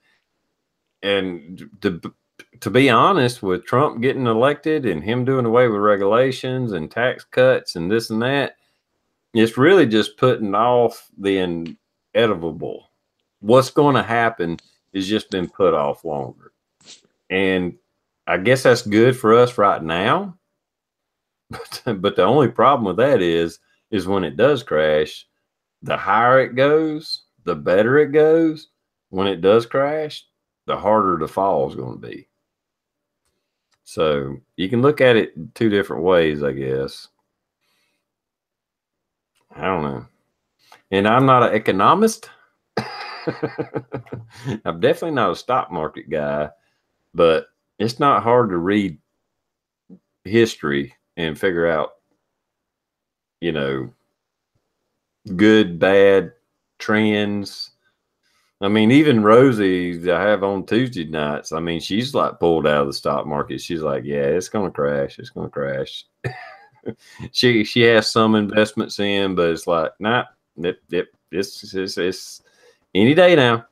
And to be honest, with Trump getting elected and him doing away with regulations and tax cuts and this and that, it's really just putting off the inevitable. What's going to happen has just been put off longer. And I guess that's good for us right now. But the only problem with that is when it does crash, the higher it goes, the better it goes. When it does crash, the harder the fall is going to be. So you can look at it two different ways, I guess. I don't know. And I'm not an economist. I'm definitely not a stock market guy, but it's not hard to read history and figure out, good, bad trends. I mean, even Rosie, I have on Tuesday nights. I mean, she's like pulled out of the stock market. She's like, yeah, it's going to crash. It's going to crash. she has some investments in, but it's like, nah, it's any day now,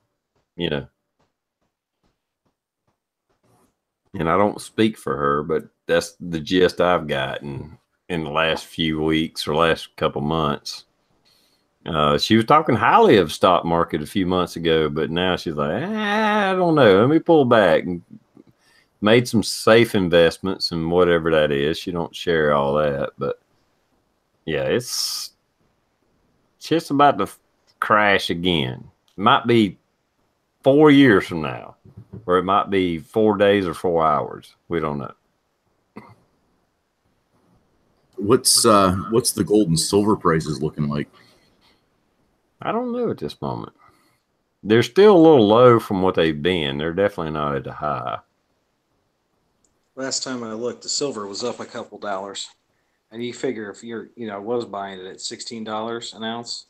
And I don't speak for her, but that's the gist I've gotten in the last few weeks or last couple months. She was talking highly of stock market a few months ago, but now she's like, I don't know. Let me pull back. And made some safe investments and whatever that is. She don't share all that, but yeah, it's just about to crash again. It might be 4 years from now, or it might be 4 days or 4 hours. We don't know. What's the gold and silver prices looking like? I don't know at this moment. They're still a little low from what they've been. They're definitely not at the high. Last time I looked, the silver was up a couple dollars. And you figure if was buying it at $16 an ounce.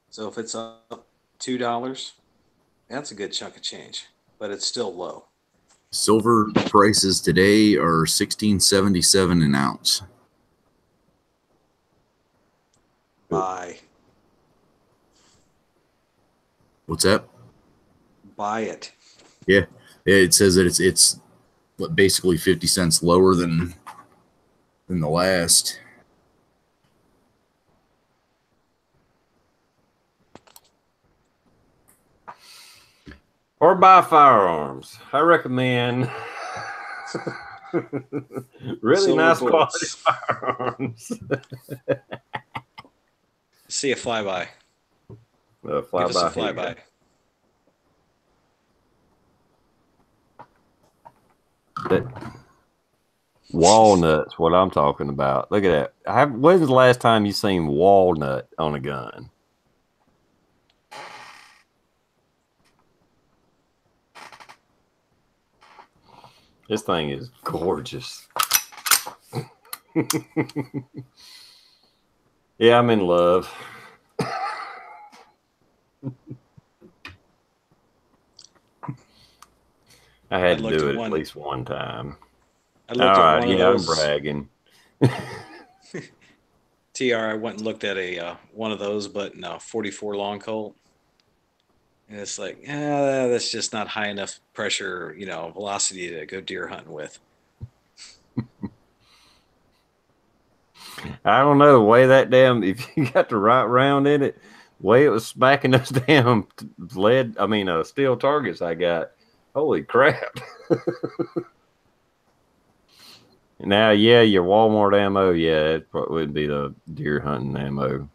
So if it's up $2, that's a good chunk of change, but it's still low. Silver prices today are $16.77 an ounce. Buy. What's that? Buy it. Yeah, it says that it's basically 50 cents lower than the last. Or buy firearms. I recommend really Silver nice bullets. quality firearms. See a flyby. Give us a flyby. Walnuts, what I'm talking about. Look at that. When's the last time you seen walnut on a gun? This thing is gorgeous. Yeah, I'm in love. I had to do it at least one time. I looked at one of those. I'm bragging. TR, I went and looked at one of those, but no, 44 long Colt. And it's like, that's just not high enough pressure, velocity to go deer hunting with. I don't know. The way that if you got the right round in it, the way it was smacking those damn steel targets I got. Holy crap. Now, yeah, your Walmart ammo, yeah, it probably would be the deer hunting ammo.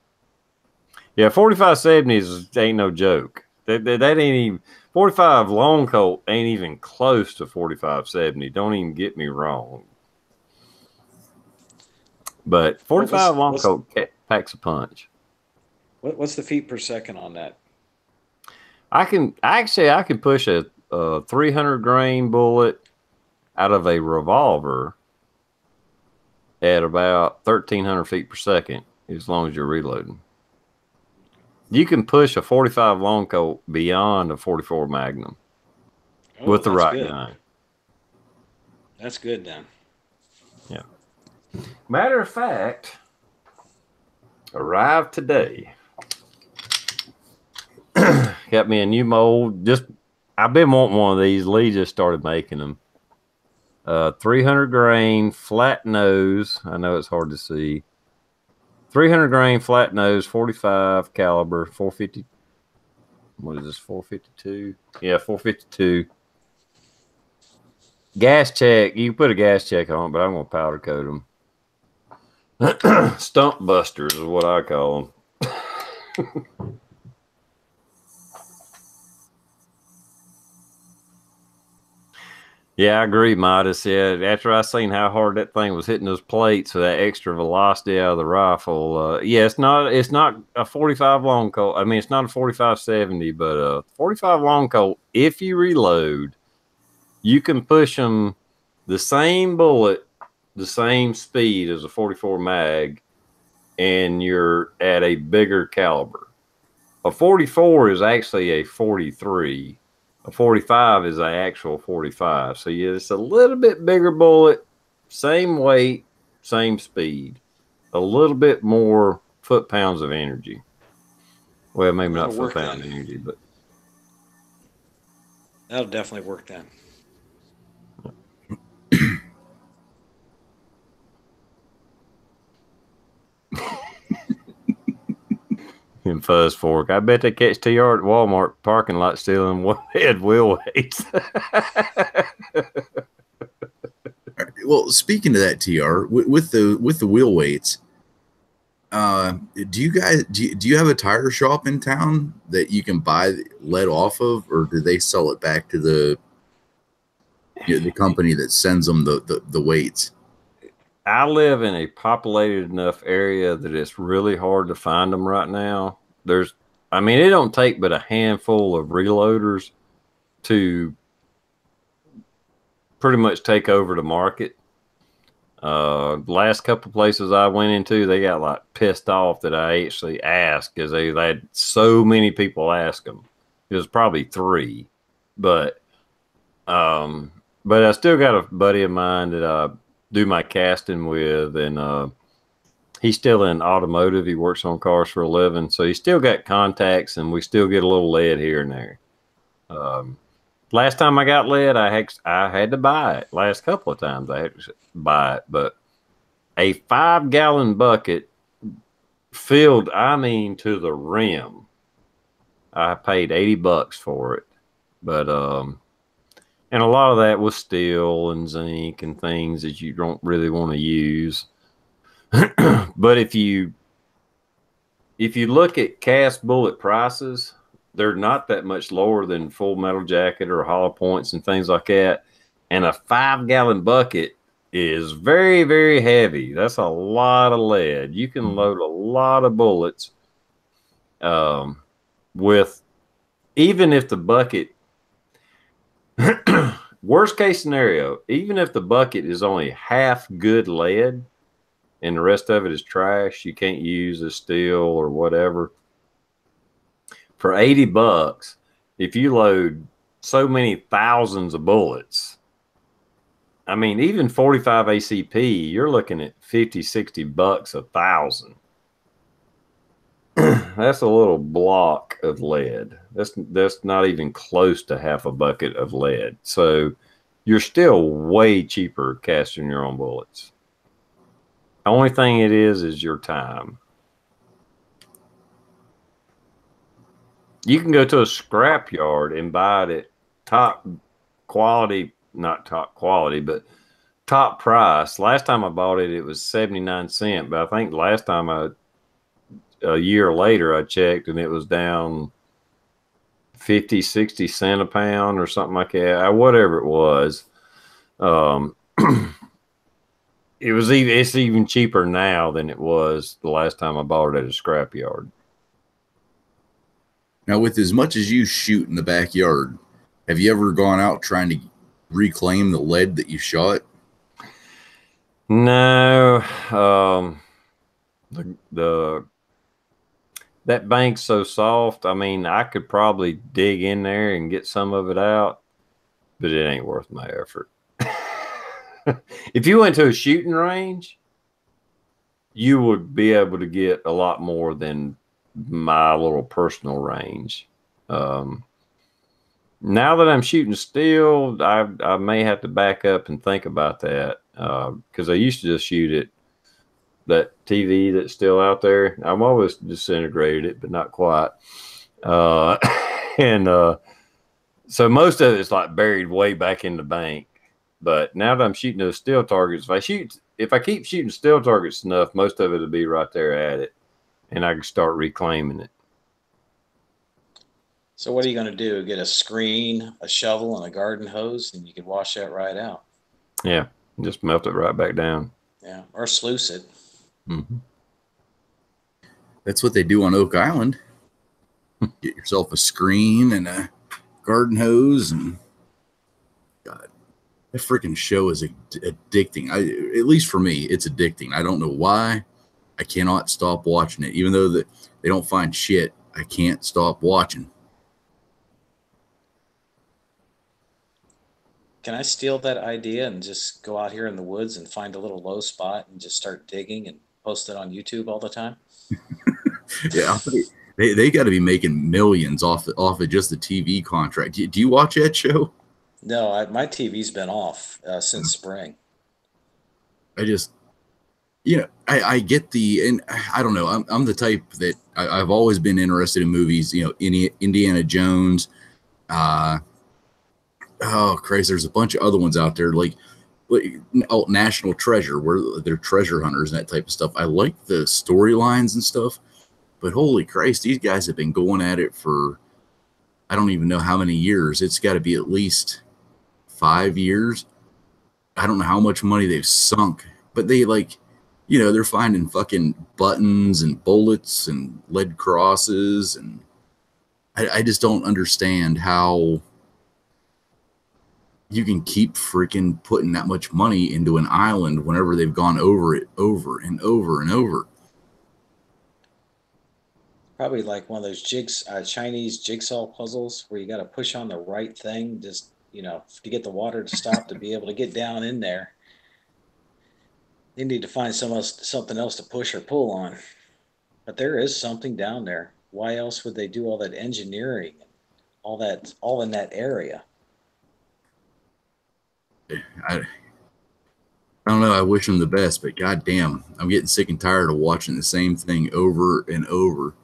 Yeah, 4570s ain't no joke. That ain't even 45 long Colt ain't even close to 4570. Don't even get me wrong. But 45 long Colt packs a punch. What's the feet per second on that? I can push a 300 grain bullet out of a revolver at about 1,300 feet per second, as long as you're reloading. You can push a 45 long Colt beyond a 44 Magnum with the right gun. That's good then. Yeah. Matter of fact, arrived today. Got me a new mold. I've been wanting one of these. Lee just started making them. 300 grain flat nose. I know it's hard to see. 300 grain flat nose, 45 caliber, 450. What is this? 452. Yeah, 452. Gas check. You can put a gas check on it, but I'm gonna powder coat them. Stump busters is what I call them. Yeah, I agree, Midas. Yeah, after I seen how hard that thing was hitting those plates with that extra velocity out of the rifle, yeah, it's not a 45 long Colt. I mean, it's not a 45-70, but a 45 long Colt. If you reload, you can push them the same bullet, the same speed as a 44 mag, and you're at a bigger caliber. A 44 is actually a 43. A 45 is an actual 45. So yeah, it's a little bit bigger bullet, same weight, same speed, a little bit more foot pounds of energy. Well, maybe That'll not foot work pound then. energy, but That'll definitely work then. in Fuzz Fork, I bet they catch TR at Walmart parking lot stealing head wheel weights. Well, speaking of that, TR, with the wheel weights, do you have a tire shop in town that you can buy lead off of, or do they sell it back to the company that sends them the weights? I live in a populated enough area that it's really hard to find them right now. I mean, it don't take but a handful of reloaders to pretty much take over the market. Last couple places I went into, they got like pissed off that I actually asked because they had so many people ask them. It was probably 3, but I still got a buddy of mine that I do my casting with, and he's still in automotive. He works on cars for a living, so he's still got contacts, and we still get a little lead here and there. Last time I got lead, I had to buy it. Last couple of times I had to buy it, but a 5-gallon bucket filled, I mean, to the rim. I paid $80 for it, but and a lot of that was steel and zinc and things that you don't really want to use. But if you look at cast bullet prices, they're not that much lower than Full Metal Jacket or Hollow Points and things like that. And a 5-gallon bucket is very, very heavy. That's a lot of lead. You can load a lot of bullets with, even if the bucket, worst case scenario, even if the bucket is only half good lead and the rest of it is trash, you can't use as steel or whatever. For $80, if you load so many thousands of bullets, I mean, even 45 ACP, you're looking at $50-$60 a thousand. That's a little block of lead. That's not even close to half a bucket of lead. So you're still way cheaper casting your own bullets. The only thing it is your time. You can go to a scrap yard and buy it at top quality, not top quality, but top price. Last time I bought it, it was 79 cents. But I think last time a year later, I checked and it was down 50-60 cents a pound or something like that. Whatever it was. It's even cheaper now than it was the last time I bought it at a scrap yard. Now, with as much as you shoot in the backyard, have you ever gone out trying to reclaim the lead that you shot? No. That bank's so soft. I mean, I could probably dig in there and get some of it out, but it ain't worth my effort. If you went to a shooting range, you would be able to get a lot more than my little personal range. Now that I'm shooting steel, I may have to back up and think about that because I used to just shoot it. That TV that's still out there, I'm always disintegrated it, but not quite. And so most of it's like buried way back in the bank. But now that I'm shooting those steel targets, if I keep shooting steel targets enough, most of it will be right there at it, and I can start reclaiming it. So what are you going to do? Get a screen, a shovel, and a garden hose, and you can wash that right out. Yeah, just melt it right back down. Yeah, or sluice it. Mm-hmm. That's what they do on Oak Island. Get yourself a screen and a garden hose, and God, that freaking show is addicting. At least for me, it's addicting. I don't know why. I cannot stop watching it, even though they don't find shit. I can't stop watching. Can I steal that idea and just go out here in the woods and find a little low spot and just start digging and post it on YouTube all the time? Yeah, they got to be making millions off of just the TV contract. Do you watch that show? No, my TV's been off since spring. I just, I get and I don't know. I'm the type that I've always been interested in movies. Indiana Jones. Oh Christ, there's a bunch of other ones out there like National Treasure, where they're treasure hunters and that type of stuff. I like the storylines and stuff, but holy Christ, these guys have been going at it for I don't even know how many years. It's got to be at least 5 years. I don't know how much money they've sunk, but they they're finding fucking buttons and bullets and lead crosses, and I just don't understand how you can keep freaking putting that much money into an island whenever they've gone over it over and over and over. Probably like one of those Chinese jigsaw puzzles where you got to push on the right thing, just to get the water to stop to be able to get down in there. They need to find something else to push or pull on. But there is something down there. Why else would they do all that engineering, all in that area? I don't know. I wish them the best, but goddamn, I'm getting sick and tired of watching the same thing over and over.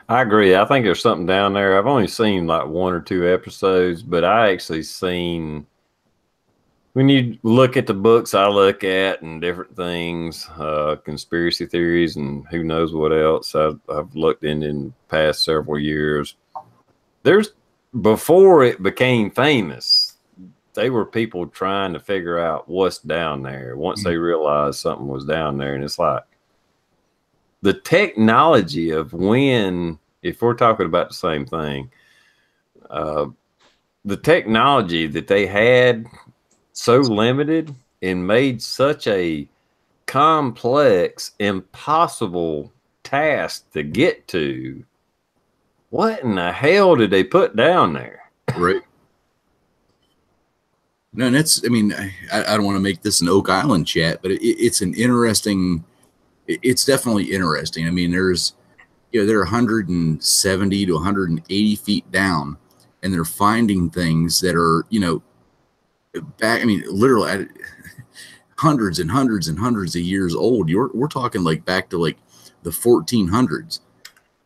I agree. I think there's something down there. I've only seen like 1 or 2 episodes, but I actually seen, when you look at the books I look at and different things, conspiracy theories and who knows what else I've looked in the past several years. Before it became famous, they were people trying to figure out what's down there once they realized something was down there. And it's like the technology of if we're talking about the same thing, the technology that they had so limited and made such a complex, impossible task to get to. What in the hell did they put down there? Right. No, and I don't want to make this an Oak Island chat, but it's definitely interesting. I mean, they're 170 to 180 feet down, and they're finding things that are, literally hundreds and hundreds and hundreds of years old. We're talking like back to like the 1400s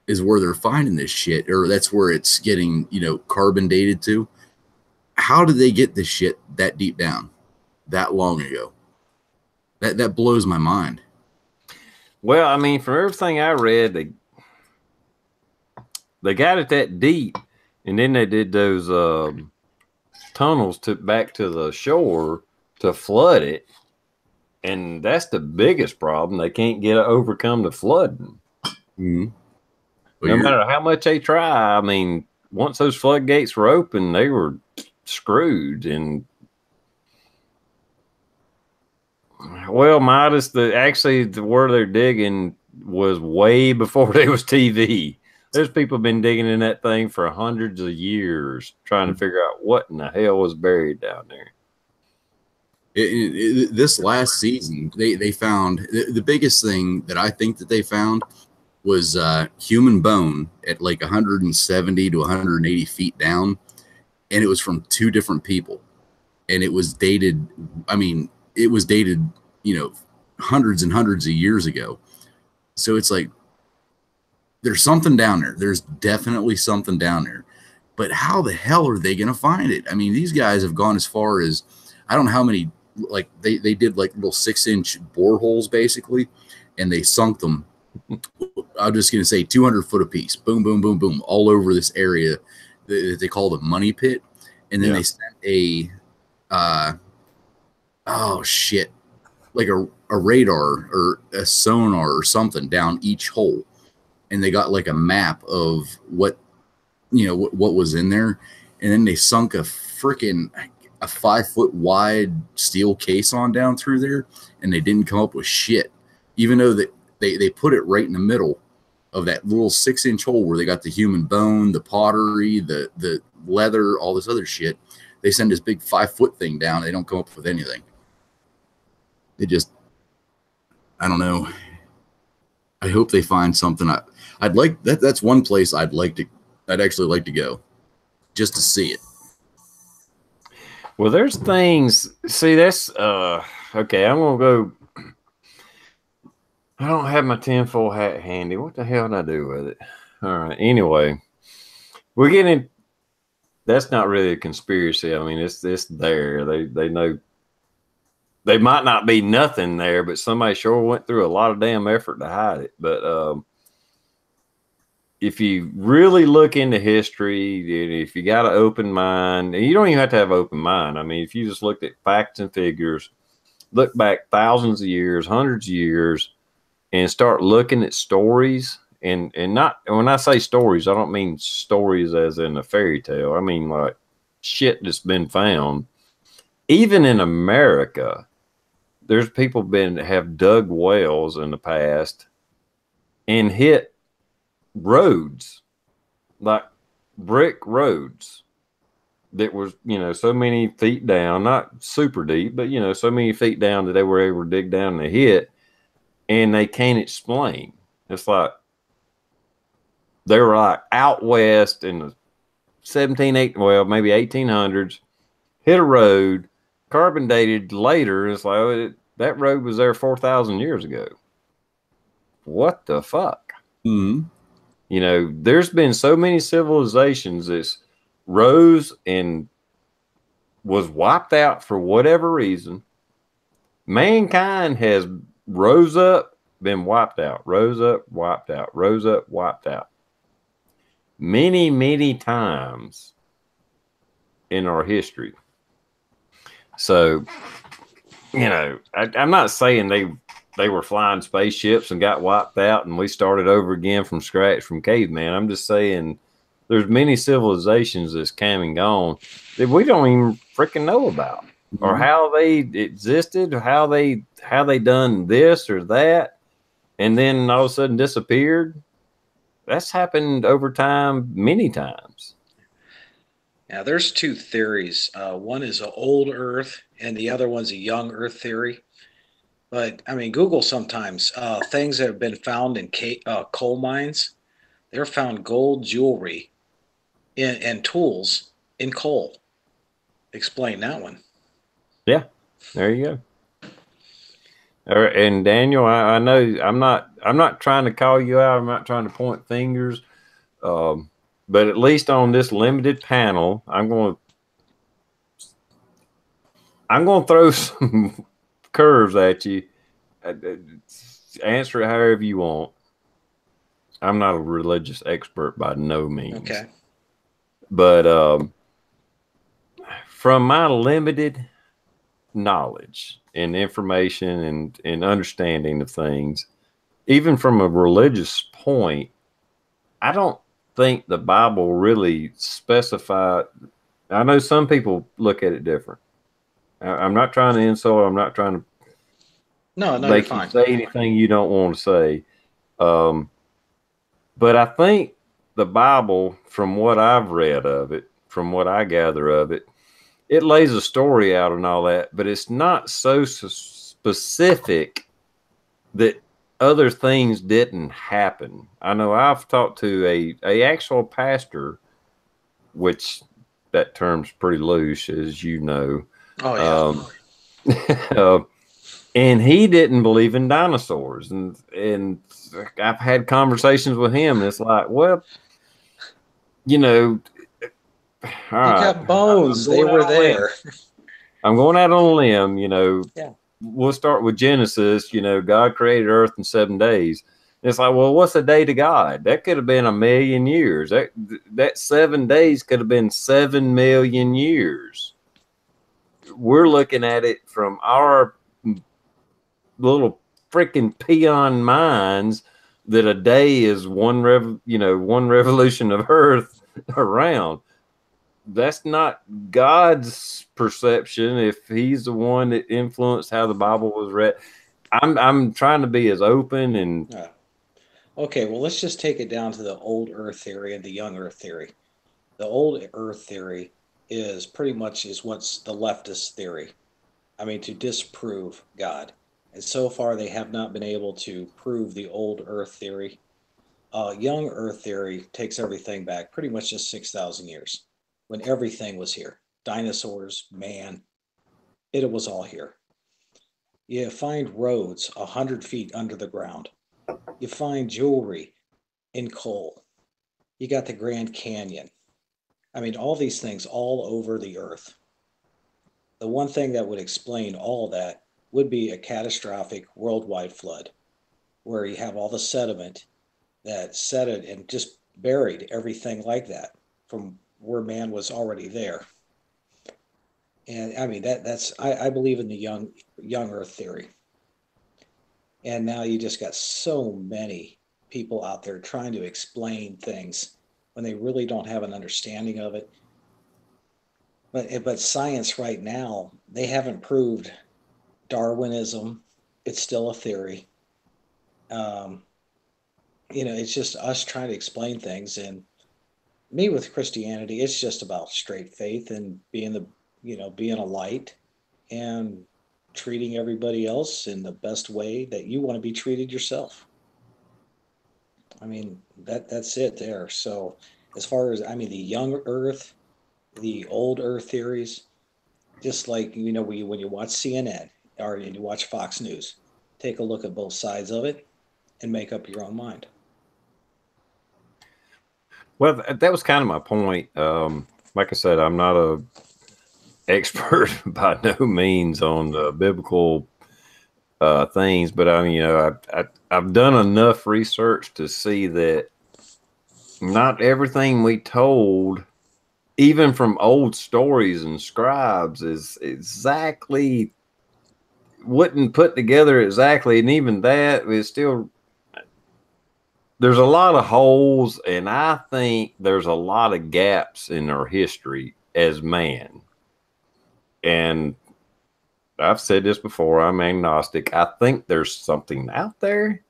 is where they're finding this shit, or that's where it's getting, carbon dated to. How did they get this shit that deep down that long ago? That blows my mind. Well, I mean, from everything I read, they got it that deep, and then they did those tunnels back to the shore to flood it, and that's the biggest problem. They can't overcome the flooding. Mm-hmm. Well, no matter how much they try, I mean, once those floodgates were open, they were screwed. And well, Midas, where they're digging was way before there was TV. There's people been digging in that thing for hundreds of years trying to figure out what in the hell was buried down there. This last season, they found the biggest thing that I think that they found was human bone at like 170 to 180 feet down, and it was from 2 different people, and it was dated. Hundreds and hundreds of years ago. So it's like there's something down there. There's definitely something down there, but how the hell are they going to find it? I mean, these guys have gone as far as, I don't know how many, like they did like little 6-inch boreholes basically, and they sunk them I'm just going to say 200 foot apiece. Boom, boom, boom, boom, all over this area that they call the money pit. And then they sent a, oh shit, like a radar or a sonar or something down each hole. And they got like a map of what, what was in there. And then they sunk a 5 foot wide steel case on down through there. And they didn't come up with shit, even though they put it right in the middle of that little 6-inch hole where they got the human bone, the pottery, the leather, all this other shit. They send this big 5 foot thing down. They don't come up with anything. They just, I don't know. I hope they find something. I'd like that. That's one place I'd actually like to go just to see it. Well, there's things. See, that's okay. I'm gonna go. I don't have my tinfoil hat handy. What the hell did I do with it? All right. Anyway, we're getting. That's not really a conspiracy. I mean, it's there. They know. They might not be nothing there, but somebody sure went through a lot of damn effort to hide it. But if you really look into history, if you got an open mind, and you don't even have to have an open mind. I mean, if you just looked at facts and figures, look back thousands of years, hundreds of years, and start looking at stories, and not, when I say stories, I don't mean stories as in a fairy tale. I mean like shit that's been found. Even in America, there's people have dug wells in the past and hit roads, like brick roads that was, so many feet down, not super deep, but, so many feet down that they were able to dig down and hit, and they can't explain. It's like they were like out west in the maybe 1800s, hit a road, carbon dated later. It's like, that road was there 4,000 years ago. What the fuck? Mm-hmm. There's been so many civilizations that rose and was wiped out for whatever reason. Mankind has rose up, been wiped out, rose up, wiped out, rose up, wiped out. Many, many times in our history. So, I'm not saying they were flying spaceships and got wiped out and we started over again from scratch from caveman. I'm just saying there's many civilizations that's came and gone that we don't even freaking know about, or how they existed, or how they done this or that, and then all of a sudden disappeared. That's happened over time many times. Now, there's two theories. One is an old Earth, and the other one's a young Earth theory. But I mean, Google sometimes things that have been found in coal mines. They're found gold jewelry and tools in coal. Explain that one. Yeah, there you go. All right, and Daniel, I know I'm not trying to call you out. I'm not trying to point fingers. But at least on this limited panel, I'm going to throw some curves at you. Answer it however you want. I'm not a religious expert by no means. Okay. But from my limited knowledge and information and understanding of things, even from a religious point, I don't think the Bible really specified. I know some people look at it different. I'm not trying to insult. I'm not trying to make you say anything you don't want to say. But I think the Bible, from what I've read of it, from what I gather of it, it lays a story out and all that, but it's not so specific that other things didn't happen. I know I've talked to a actual pastor, which that term's pretty loose, as you know. Oh yeah. And he didn't believe in dinosaurs, and I've had conversations with him, and it's like, well, all right, got bones. They were there. I'm going out on a limb, Yeah. We'll start with Genesis. God created Earth in 7 days. It's like, well, what's a day to God? That could have been 1,000,000 years. That 7 days could have been 7,000,000 years. We're looking at it from our little freaking peon minds that a day is one revolution of Earth around. That's not God's perception. If He's the one that influenced how the Bible was read, I'm trying to be as open and Okay, well, let's just take it down to the old Earth theory and the young Earth theory. The old Earth theory is pretty much is what's the leftist theory. I mean, to disprove God. And so far, they have not been able to prove the old Earth theory. Young Earth theory takes everything back pretty much just 6,000 years when everything was here. Dinosaurs, man, it was all here. You find roads 100 feet under the ground. You find jewelry in coal. You got the Grand Canyon. I mean, all these things all over the earth. The one thing that would explain all that would be a catastrophic worldwide flood, where you have all the sediment that set it and just buried everything like that from where man was already there. And I mean I believe in the young Earth theory. And now you just got so many people out there trying to explain things when they really don't have an understanding of it. But science right now, they haven't proved Darwinism. It's still a theory. It's just us trying to explain things. And me with Christianity, it's just about straight faith and being a light and treating everybody else in the best way that you want to be treated yourself. I mean, that's it there. So as far as, I mean, the young Earth, the old Earth theories, just like, when you watch CNN or you watch Fox News, take a look at both sides of it and make up your own mind. Well, that was kind of my point. Like I said, I'm not a expert by no means on the biblical things, but I mean, I've done enough research to see that not everything we told, even from old stories and scribes, is exactly wouldn't put together exactly, and even that is still. There's a lot of holes, and I think there's a lot of gaps in our history as man. And I've said this before, I'm agnostic. I think there's something out there.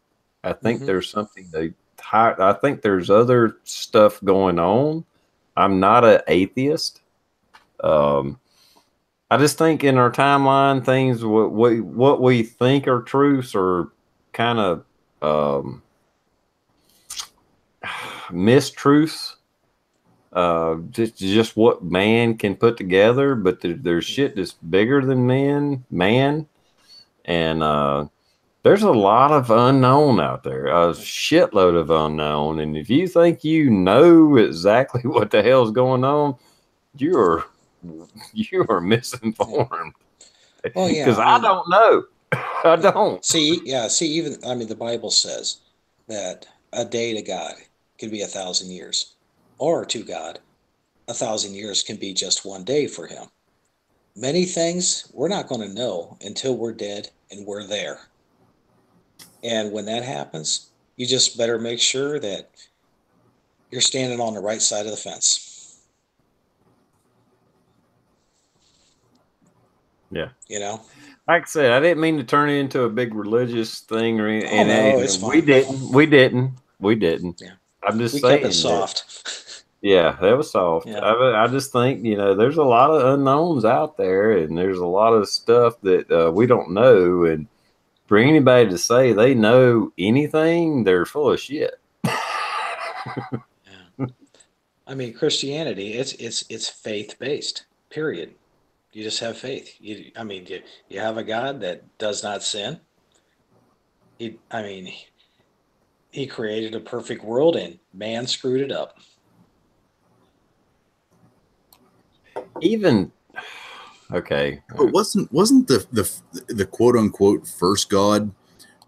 I think there's something I think there's other stuff going on. I'm not an atheist. I just think in our timeline, things what we think are truths are kind of mistruths. Just what man can put together, but there's shit that's bigger than man, and there's a lot of unknown out there, a shitload of unknown. And if you think you know exactly what the hell's going on, you are misinformed. Well, yeah, Because I don't know. I don't. See, even, I mean, the Bible says that a day to God can be 1,000 years, or to God, 1,000 years can be just one day for Him. Many things we're not going to know until we're dead and we're there. And when that happens, you just better make sure that you're standing on the right side of the fence. Yeah. Like I said, I didn't mean to turn it into a big religious thing or anything. Oh, no, it's fine. We didn't. Yeah. I'm just we saying kept it soft. Yeah, that was soft. Yeah. I just think, there's a lot of unknowns out there, and there's a lot of stuff that we don't know. And for anybody to say they know anything, they're full of shit. Yeah. I mean, Christianity, it's faith-based, period. You just have faith. You have a God that does not sin. He created a perfect world and man screwed it up. Even okay, but wasn't the quote unquote first God?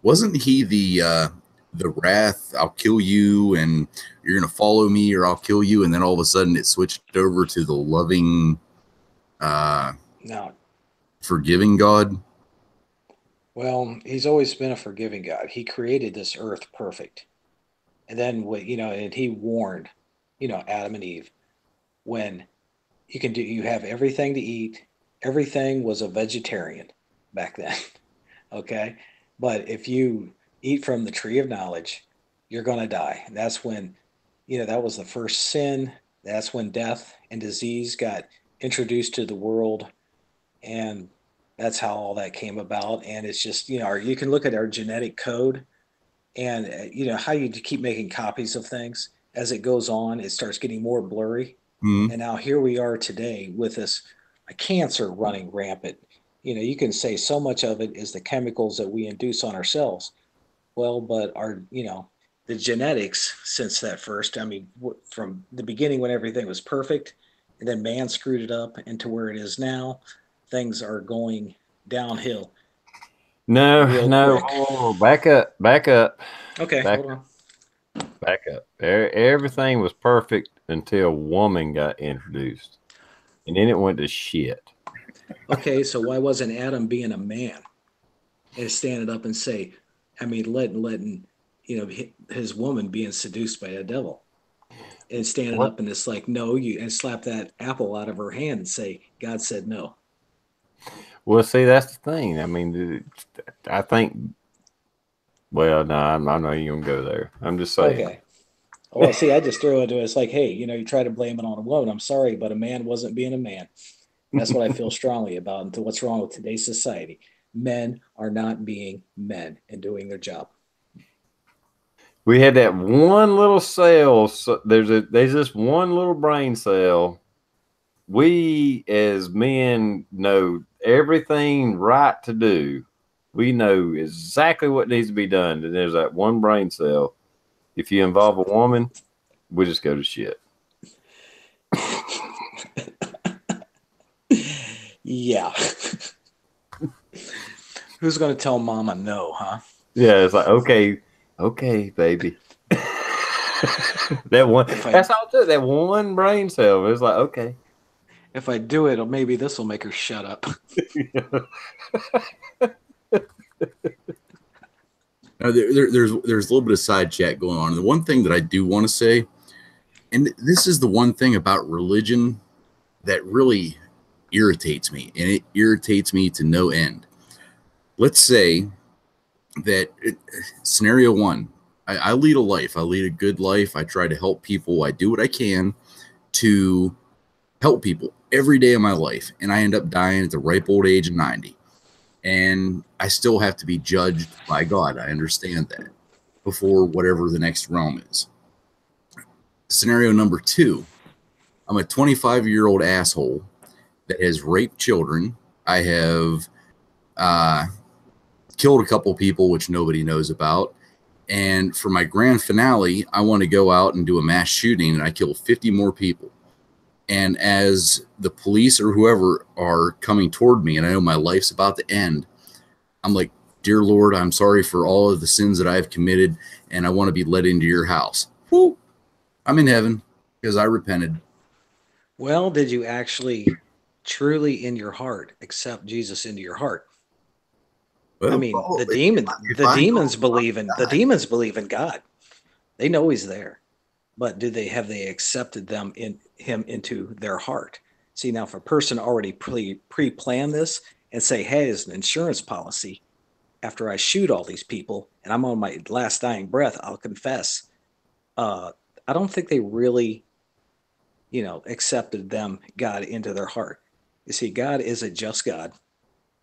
Wasn't he the the wrath, I'll kill you, and you're going to follow me, or I'll kill you. And then all of a sudden it switched over to the loving, No. forgiving God. Well, he's always been a forgiving God. He created this earth perfect. And then, and he warned, Adam and Eve, when you have everything to eat. Everything was a vegetarian back then. Okay. But if you eat from the tree of knowledge, you're going to die. And that's when, that was the first sin. That's when death and disease got introduced to the world. And that's how all that came about. And it's just, you can look at our genetic code and, how you keep making copies of things. As it goes on, it starts getting more blurry. Mm-hmm. And now here we are today with this cancer running rampant. You can say so much of it is the chemicals that we induce on ourselves. Well, but the genetics since that first, from the beginning when everything was perfect, and then man screwed it up into where it is now, things are going downhill No, real no, quick. back up, back up, Okay, back, hold on. back up. Everything was perfect until woman got introduced, and then it went to shit. Okay, so why wasn't Adam being a man and standing up and say, letting his woman being seduced by the devil and standing What? up and it's like, no, you, and slap that apple out of her hand and say, God said no. Well, see, that's the thing. I mean, I think. Well, no, I'm not even gonna go there. I'm just saying. Okay. Well, see, I just throw it to it. It's like, hey, you try to blame it on a woman. I'm sorry, but a man wasn't being a man. That's what I feel strongly about. And to what's wrong with today's society, men are not being men and doing their job. We had that one little cell. So there's this one little brain cell. We as men know everything right to do. We know exactly what needs to be done. And there's that one brain cell. If you involve a woman, we just go to shit. Yeah. Who's going to tell mama no, huh? Yeah, it's like okay, baby. That one. If I That's all it took. That one brain cell. It's like okay. if I do it, maybe this will make her shut up. Now, there's a little bit of side chat going on. And the one thing that I do want to say, and this is the one thing about religion that really irritates me, and it irritates me to no end. Let's say that scenario one, I lead a life. I lead a good life. I try to help people. I do what I can to help people every day of my life. And I end up dying at the ripe old age of 90. And I still have to be judged by God. I understand that before whatever the next realm is. Scenario number two, I'm a 25-year-old asshole that has raped children. I have killed a couple people, which nobody knows about. And for my grand finale, I want to go out and do a mass shooting, and I kill 50 more people. And as the police or whoever are coming toward me, and I know my life's about to end, I'm like, dear Lord, I'm sorry for all of the sins that I've committed, and I want to be let into your house. Woo! I'm in heaven because I repented. Well, did you actually truly in your heart accept Jesus into your heart? Well, The demons believe in God. They know he's there. But have they accepted him into their heart? See, now if a person already pre-planned this and say, hey, as an insurance policy, after I shoot all these people and I'm on my last dying breath, I'll confess. I don't think they really, accepted God into their heart. You see, God is a just God,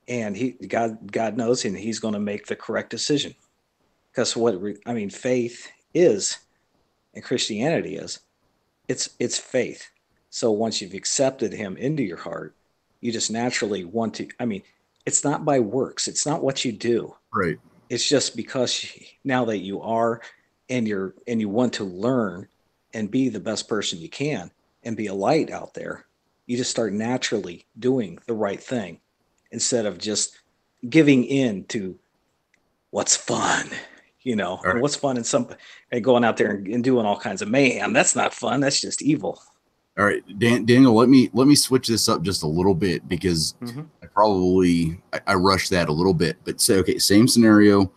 and God knows, and He's going to make the correct decision. Because faith is, and Christianity is, it's faith. So once you've accepted Him into your heart, you just naturally want to. It's not by works. It's not what you do. right. It's just because now that you are, and you want to learn and be the best person you can and be a light out there, you just start naturally doing the right thing instead of just giving in to what's fun. All And right. what's fun in and going out there and doing all kinds of mayhem? That's not fun. That's just evil. All right, Daniel, let me switch this up just a little bit because Mm-hmm. I rushed that a little bit. But say, okay, same scenario.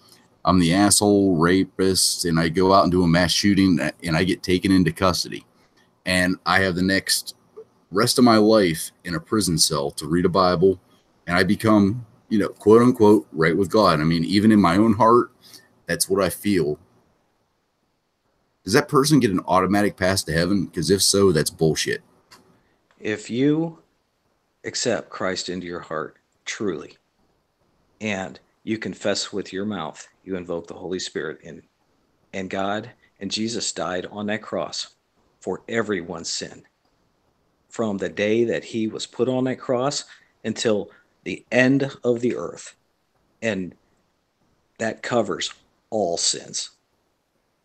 I'm the asshole rapist, and I go out and do a mass shooting, and I get taken into custody, and I have the next rest of my life in a prison cell to read a Bible, and I become, quote unquote, right with God. I mean, even in my own heart, that's what I feel. Does that person get an automatic pass to heaven? Because if so, that's bullshit. If you accept Christ into your heart truly, and you confess with your mouth, you invoke the Holy Spirit, and God and Jesus died on that cross for everyone's sin from the day that he was put on that cross until the end of the earth. And that covers all sins: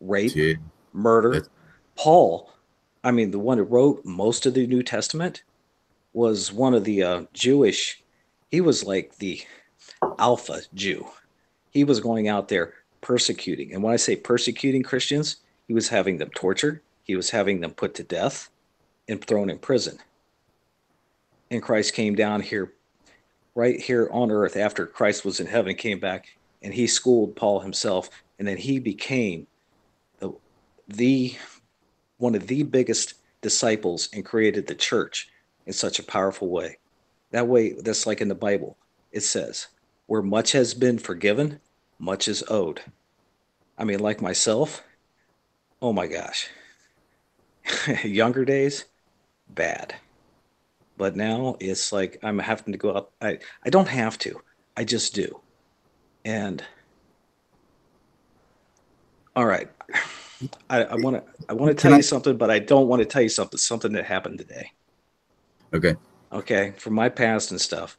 rape, Dude, murder. that's Paul, I mean, the one who wrote most of the New Testament, was one of the Jewish, he was like the alpha Jew. He was going out there persecuting. And when I say persecuting Christians, he was having them tortured, he was having them put to death and thrown in prison. And Christ came down here, right here on earth, after Christ was in heaven, came back, and he schooled Paul himself. And then he became the, the one of the biggest disciples and created the church in such a powerful way. That way, that's like in the Bible. It says, where much has been forgiven, much is owed. I mean, like myself, oh my gosh. Younger days, bad. But now it's like I'm having to go out. I don't have to. I just do. And all right. I want to tell can you I? something, but I don't want to tell you something that happened today. Okay. Okay. From my past and stuff.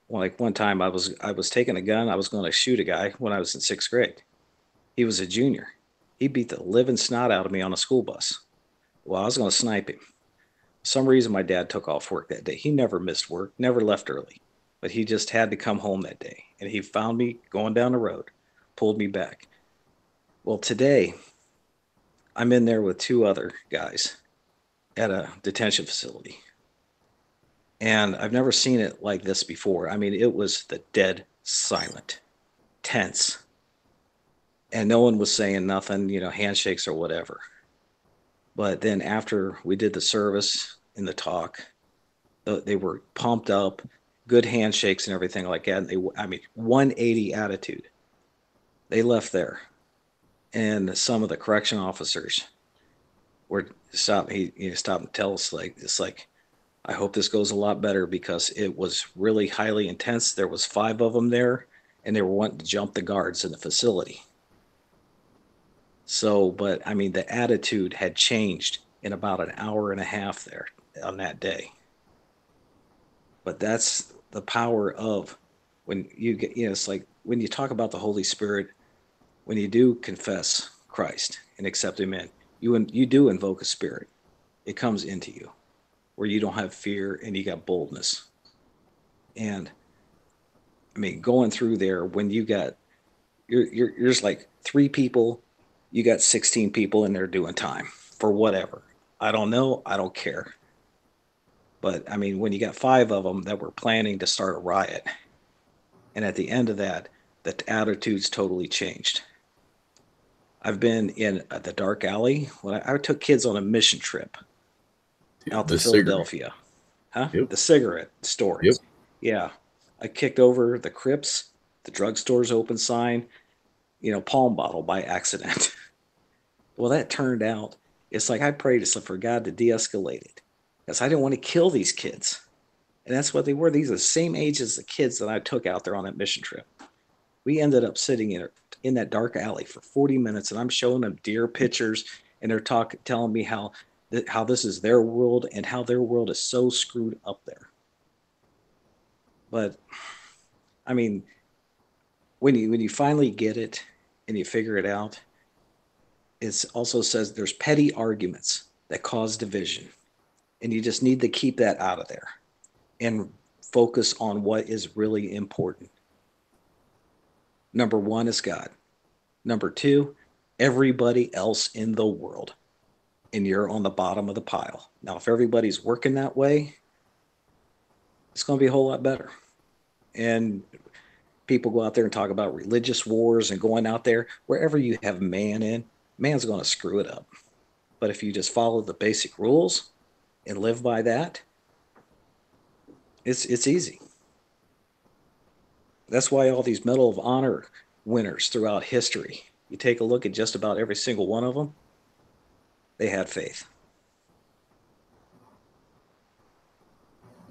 Like one time I was taking a gun, I was going to shoot a guy when I was in sixth grade. He was a junior. He beat the living snot out of me on a school bus. Well, I was going to snipe him. For some reason, my dad took off work that day. He never missed work, never left early, but he just had to come home that day. And he found me going down the road, pulled me back. Well, today, I'm in there with two other guys at a detention facility. And I've never seen it like this before. I mean, it was the dead silent, tense. And no one was saying nothing, handshakes or whatever. But then after we did the service and the talk, they were pumped up, good handshakes and everything like that. And I mean, 180 attitude. They left there, and some of the correction officers were stopped. He stopped and tell us like, I hope this goes a lot better because it was really highly intense. There was 5 of them there, and they were wanting to jump the guards in the facility. So, but I mean, the attitude had changed in about an hour and a half there on that day. But that's the power of when you get, it's like when you talk about the Holy Spirit, when you do confess Christ and accept Him in, you do invoke a spirit. It comes into you where you don't have fear and you got boldness. And I mean, going through there when you're just like 3 people, you got 16 people in there doing time for whatever. I don't know. I don't care. But I mean, when you got 5 of them that were planning to start a riot, and at the end of that, the attitudes totally changed. I've been in the dark alley when I took kids on a mission trip out to The cigarette. Philadelphia. Huh? Yep. The cigarette store. Yep. Yeah. I kicked over the Crips, the drugstore's open sign, palm bottle by accident. Well, that turned out, it's like I prayed for God to de-escalate it because I didn't want to kill these kids. And that's what they were. These are the same age as the kids that I took out there on that mission trip. We ended up sitting in that dark alley for 40 minutes, and I'm showing them deer pictures, and they're telling me how this is their world and how their world is so screwed up there. But I mean, when you finally get it and you figure it out, it also says there's petty arguments that cause division, and you just need to keep that out of there and focus on what is really important. Number 1 is God. Number two, everybody else in the world. And you're on the bottom of the pile. Now, if everybody's working that way, it's going to be a whole lot better. And people go out there and talk about religious wars and going out there. Wherever you have man in, man's going to screw it up. But if you just follow the basic rules and live by that, it's easy. That's why all these Medal of Honor winners throughout history, you take a look at just about every single one of them, they had faith.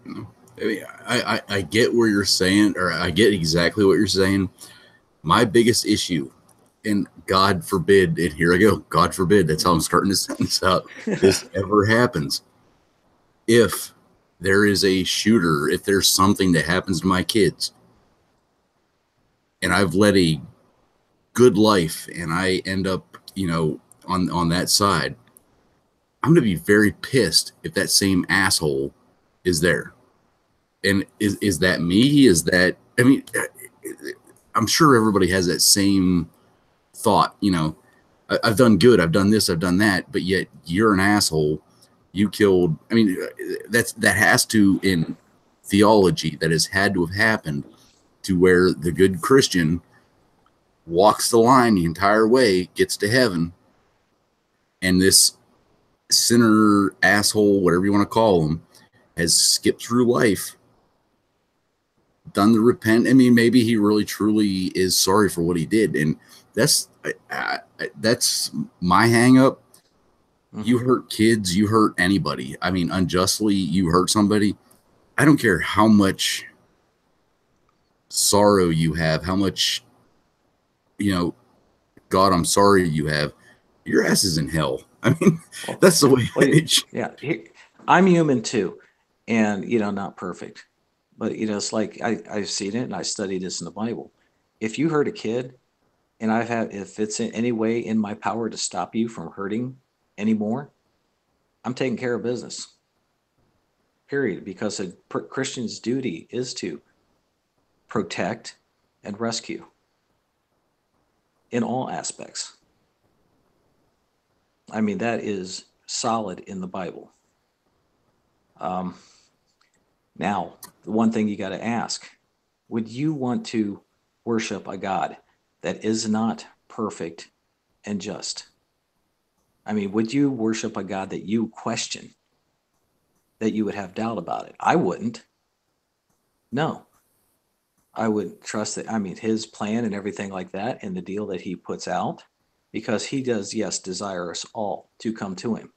I mean, I get where you're saying, or I get exactly what you're saying. My biggest issue, and God forbid, and here I go, God forbid, that's how I'm starting this sentence out, this ever happens. If there is a shooter, if there's something that happens to my kids, and I've led a good life, and I end up, on that side, I'm going to be very pissed if that same asshole is there. And is that me? Is that, I mean, I'm sure everybody has that same thought, I've done good, I've done this, I've done that, but yet you're an asshole. You killed, I mean, that has to, in theology, that has had to have happened to where the good Christian walks the line the entire way, gets to heaven, and this sinner, asshole, whatever you want to call him, has skipped through life, done the repent. I mean, maybe he really truly is sorry for what he did, and that's my hang up. You hurt kids, you hurt anybody. I mean, unjustly, you hurt somebody. I don't care how much sorrow you have, how much, God, I'm sorry you have. Your ass is in hell. I mean, that's the way. Yeah, I'm human too, and not perfect, but it's like I've seen it and I studied this in the Bible. If you hurt a kid, and if it's in any way in my power to stop you from hurting anymore, I'm taking care of business. Period. Because a Christian's duty is to protect and rescue in all aspects. I mean, that is solid in the Bible. Now, the one thing you got to ask, would you want to worship a God that is not perfect and just? I mean, would you worship a God that you question, that you would have doubt about it? I wouldn't. No. I would trust that, I mean, his plan and everything like that and the deal that he puts out, because he does, yes, desire us all to come to him.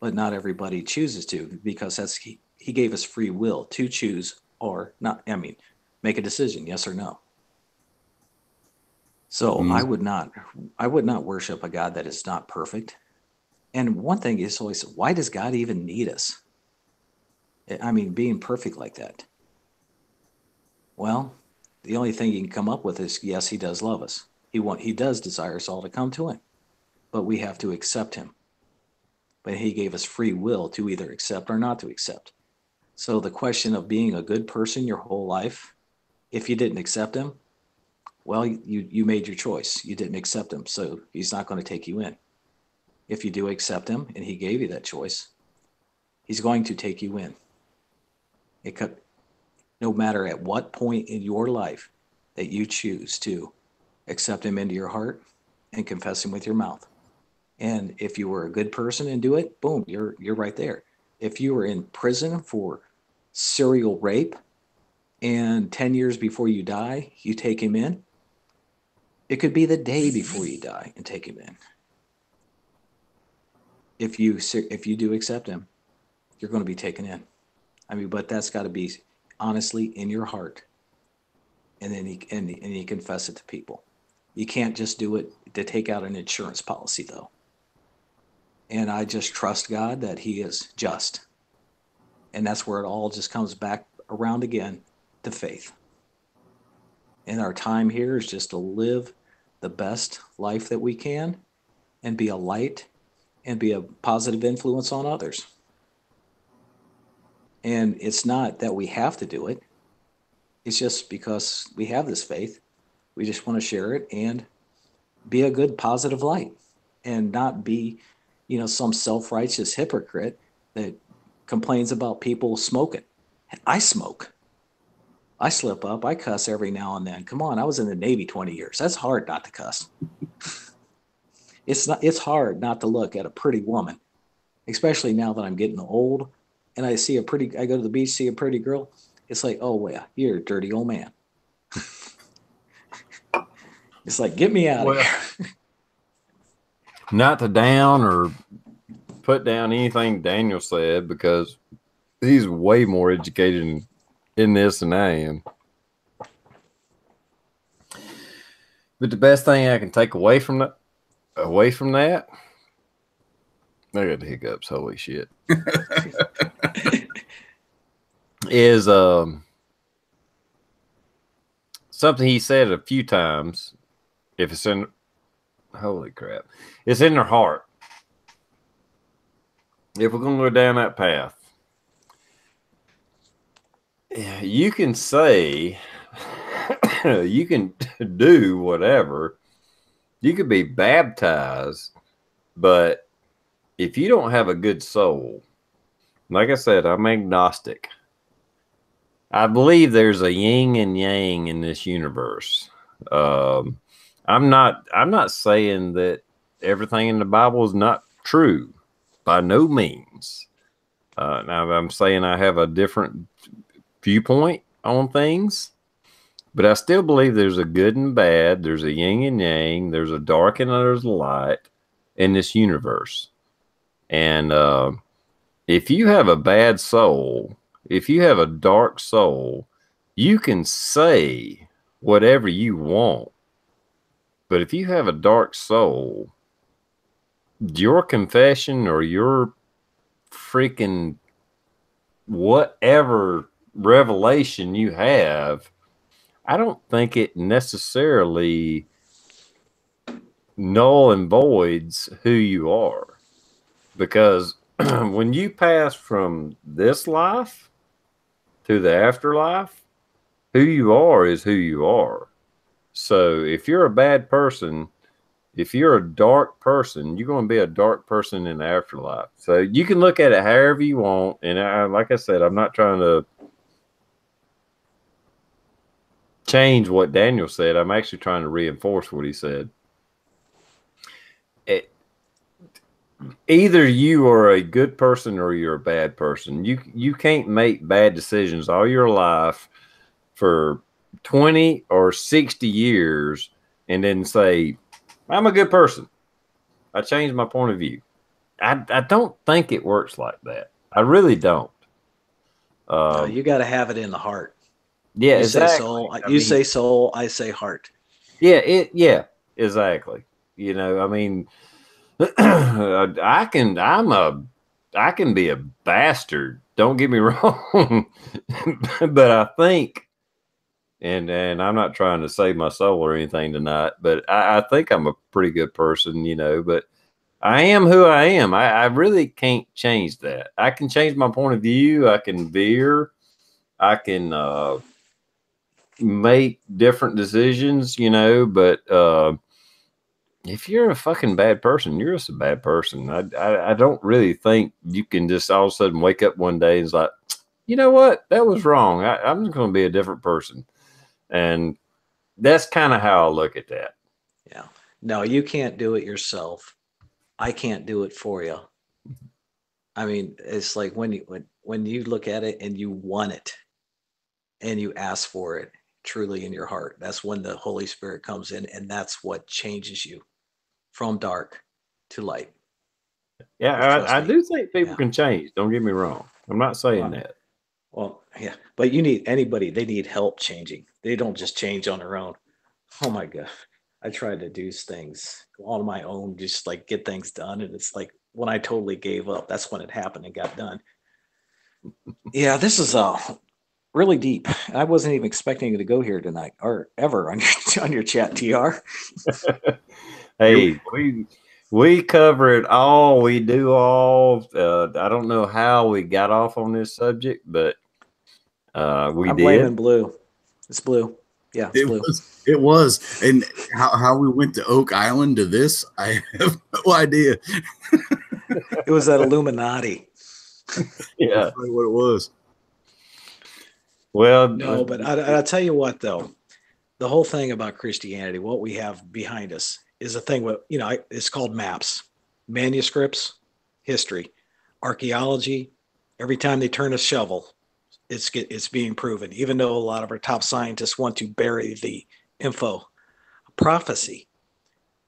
But not everybody chooses to, because he gave us free will to choose or not. I mean, make a decision, yes or no. So I would not worship a God that is not perfect. And one thing is always, why does God even need us? I mean, being perfect like that. Well, the only thing you can come up with is, yes, he does love us. He does desire us all to come to him, but we have to accept him. But he gave us free will to either accept or not to accept. So the question of being a good person your whole life, if you didn't accept him, well, you made your choice. You didn't accept him, so he's not going to take you in. If you do accept him and he gave you that choice, he's going to take you in. No matter at what point in your life that you choose to accept him into your heart and confess him with your mouth. And if you were a good person and do it, boom, you're right there. If you were in prison for serial rape and 10 years before you die, you take him in, it could be the day before you die and take him in. If you do accept him, you're going to be taken in. I mean, but that's got to be honestly in your heart, and then you confess it to people. You can't just do it to take out an insurance policy, though. And I just trust God that he is just. And that's where it all just comes back around again to faith. And our time here is just to live the best life that we can and be a light and be a positive influence on others. And it's not that we have to do it. It's just because we have this faith. We just want to share it and be a good positive light and not be, some self-righteous hypocrite that complains about people smoking. I smoke. I slip up. I cuss every now and then. Come on, I was in the Navy 20 years. That's hard not to cuss. It's hard not to look at a pretty woman, especially now that I'm getting old and I go to the beach, see a pretty girl. It's like, oh, well, you're a dirty old man. It's like, get me out of here. Not to down or put down anything Daniel said, because he's way more educated in this than I am. But the best thing I can take away from that, I got the hiccups, holy shit, is something he said a few times. If it's in, holy crap, it's in their heart. If we're going to go down that path, you can say, you can do whatever, you could be baptized, but if you don't have a good soul, like I said, I'm agnostic. I believe there's a yin and yang in this universe. I'm not saying that everything in the Bible is not true, by no means. Now I'm saying I have a different viewpoint on things, but I still believe there's a good and bad. There's a yin and yang. There's a dark and there's a light in this universe. And if you have a bad soul, if you have a dark soul, you can say whatever you want. But if you have a dark soul, your confession or your freaking whatever revelation you have, I don't think it necessarily null and voids who you are. Because when you pass from this life to the afterlife, who you are is who you are. So if you're a bad person, if you're a dark person, you're going to be a dark person in the afterlife. So you can look at it however you want. And like I said, I'm not trying to change what Daniel said. I'm actually trying to reinforce what he said. Either you are a good person or you're a bad person. You can't make bad decisions all your life for 20 or 60 years and then say, I'm a good person. I changed my point of view. I don't think it works like that. I really don't. No, you got to have it in the heart. Yeah, you exactly. Say soul. Say soul. I say heart. Yeah, yeah, exactly. You know, I mean, I can be a bastard. Don't get me wrong, but I think, and I'm not trying to save my soul or anything tonight, but I think I'm a pretty good person, you know. But I am who I am. I really can't change that. I can change my point of view. I can veer. I can make different decisions, you know. But if you're a fucking bad person, you're just a bad person. I don't really think you can just all of a sudden wake up one day and it's like, you know what? That was wrong. I'm just going to be a different person. And that's kind of how I look at that. Yeah. No, you can't do it yourself. I can't do it for you. I mean, it's like when you look at it and you want it and you ask for it truly in your heart, that's when the Holy Spirit comes in, and that's what changes you from dark to light. Yeah, I do think people can change. Don't get me wrong. I'm not saying that. Well, yeah, but you need anybody. They need help changing. They don't just change on their own. Oh my God. I tried to do things on my own, just like get things done. And it's like when I totally gave up, that's when it happened and got done. Yeah, this is really deep. I wasn't even expecting you to go here tonight or ever on your chat, TR. Hey, we cover it all. We do all. I don't know how we got off on this subject, but we did. I'm blaming Blue. It's Blue. Yeah, it's blue. It was. And how we went to Oak Island to this, I have no idea. It was that Illuminati. Yeah. That's probably what it was. Well, No, but I'll tell you what, though. The whole thing about Christianity, what we have behind us, is a thing with, it's called maps, manuscripts, history, archaeology. Every time they turn a shovel, it's being proven, even though a lot of our top scientists want to bury the info. Prophecy.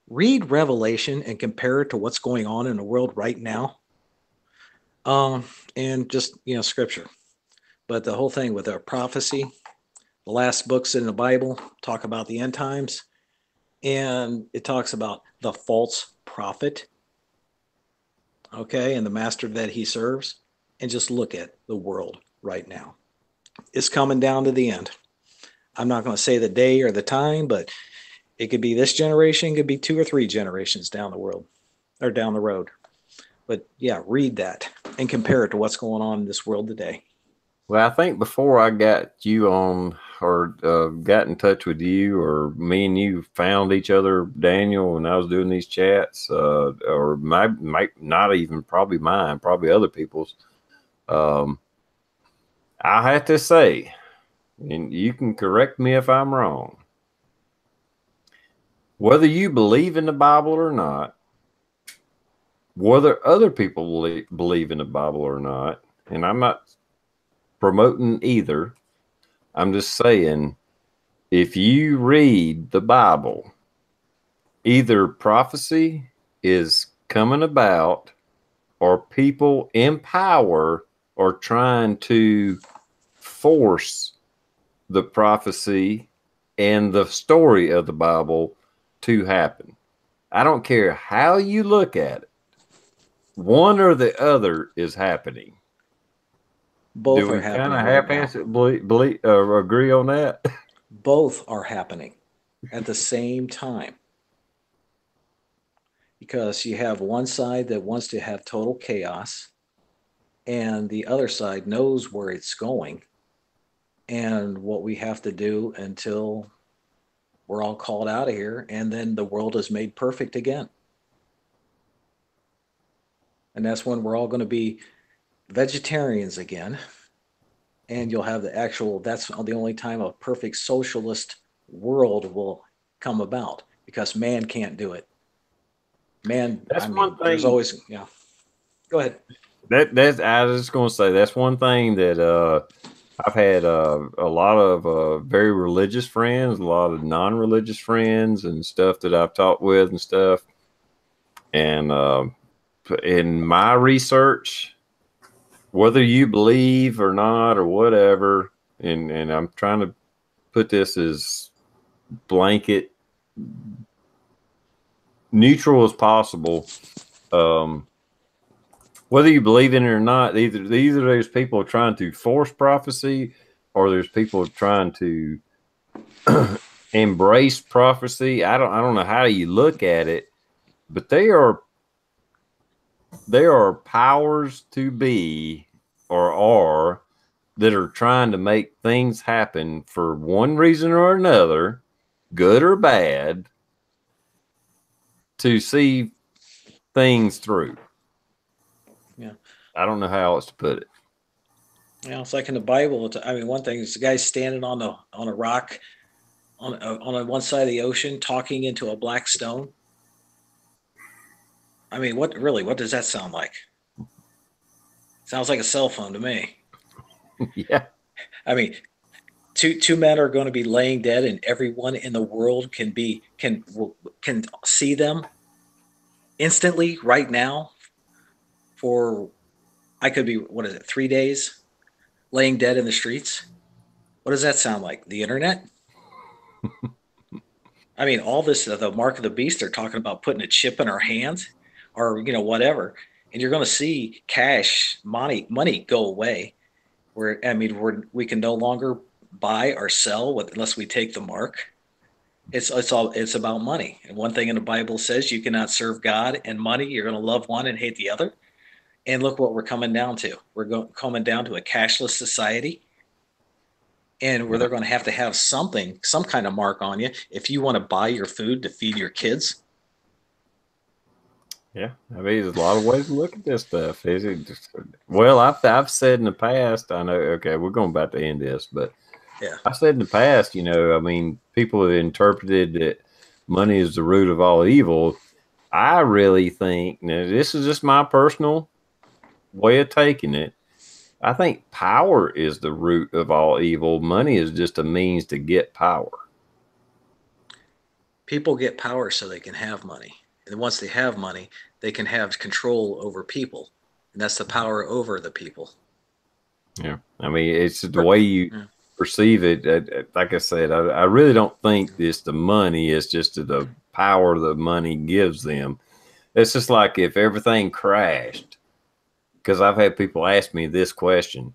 Read Revelation and compare it to what's going on in the world right now. And just, scripture. But the whole thing with our prophecy, the last books in the Bible talk about the end times, and it talks about the false prophet, okay, and the master that he serves. And just look at the world right now. It's coming down to the end. I'm not going to say the day or the time, but it could be this generation, it could be 2 or 3 generations down the world or down the road. But yeah, read that and compare it to what's going on in this world today. Well, I think before I got you on or got in touch with you, or me and you found each other, Daniel, when I was doing these chats, or might not even probably mine, probably other people's. I have to say, and you can correct me if I'm wrong, whether you believe in the Bible or not, whether other people believe in the Bible or not, and I'm not promoting either. I'm just saying, if you read the Bible, either prophecy is coming about or people in power are trying to force the prophecy and the story of the Bible to happen. I don't care how you look at it. One or the other is happening. Both Do are we kind happening of right now. half-assed agree on that? Both are happening at the same time. Because you have one side that wants to have total chaos, and the other side knows where it's going and what we have to do until we're all called out of here, and then the world is made perfect again. And that's when we're all going to be vegetarians again. And you'll have that's the only time a perfect socialist world will come about, because man can't do it. Man, That's one thing. there's always, Go ahead. That's I was just going to say that's one thing that I've had a lot of very religious friends, a lot of non-religious friends, and stuff that I've talked with and stuff. And in my research, whether you believe or not or whatever, and I'm trying to put this as blanket neutral as possible. Whether you believe in it or not, either there's people trying to force prophecy, or there's people trying to embrace prophecy. I don't know how you look at it, but they are powers to be or are that are trying to make things happen for one reason or another, good or bad, to see things through. Yeah. I don't know how else to put it. It's like in the Bible. One thing is the guy standing on a rock on one side of the ocean talking into a black stone. What does that sound like? Sounds like a cell phone to me. Yeah. Two men are going to be laying dead, and everyone in the world can see them instantly right now. I could be, 3 days laying dead in the streets. What does that sound like? The internet? All this, the mark of the beast, they're talking about putting a chip in our hands or, whatever. And you're going to see money go away we can no longer buy or sell unless we take the mark. It's about money. And one thing in the Bible says you cannot serve God and money. You're going to love one and hate the other. And look what we're coming down to. Coming down to a cashless society. and where they're going to have something, some kind of mark on you if you want to buy your food to feed your kids. Yeah, I mean, there's a lot of ways to look at this stuff. Is it just, well, I've said in the past, I know, okay, we're going about to end this, but Yeah. I said in the past, you know, I mean, people have interpreted that money is the root of all evil. I really think, now this is just my personal way of taking it. I think power is the root of all evil. Money is just a means to get power. People get power so they can have money. And once they have money, they can have control over people. And that's the power over the people. Yeah. I mean, it's the way you perceive it. Like I said, I really don't think it's the money. It's just the power the money gives them. It's just like if everything crashed, because I've had people ask me this question.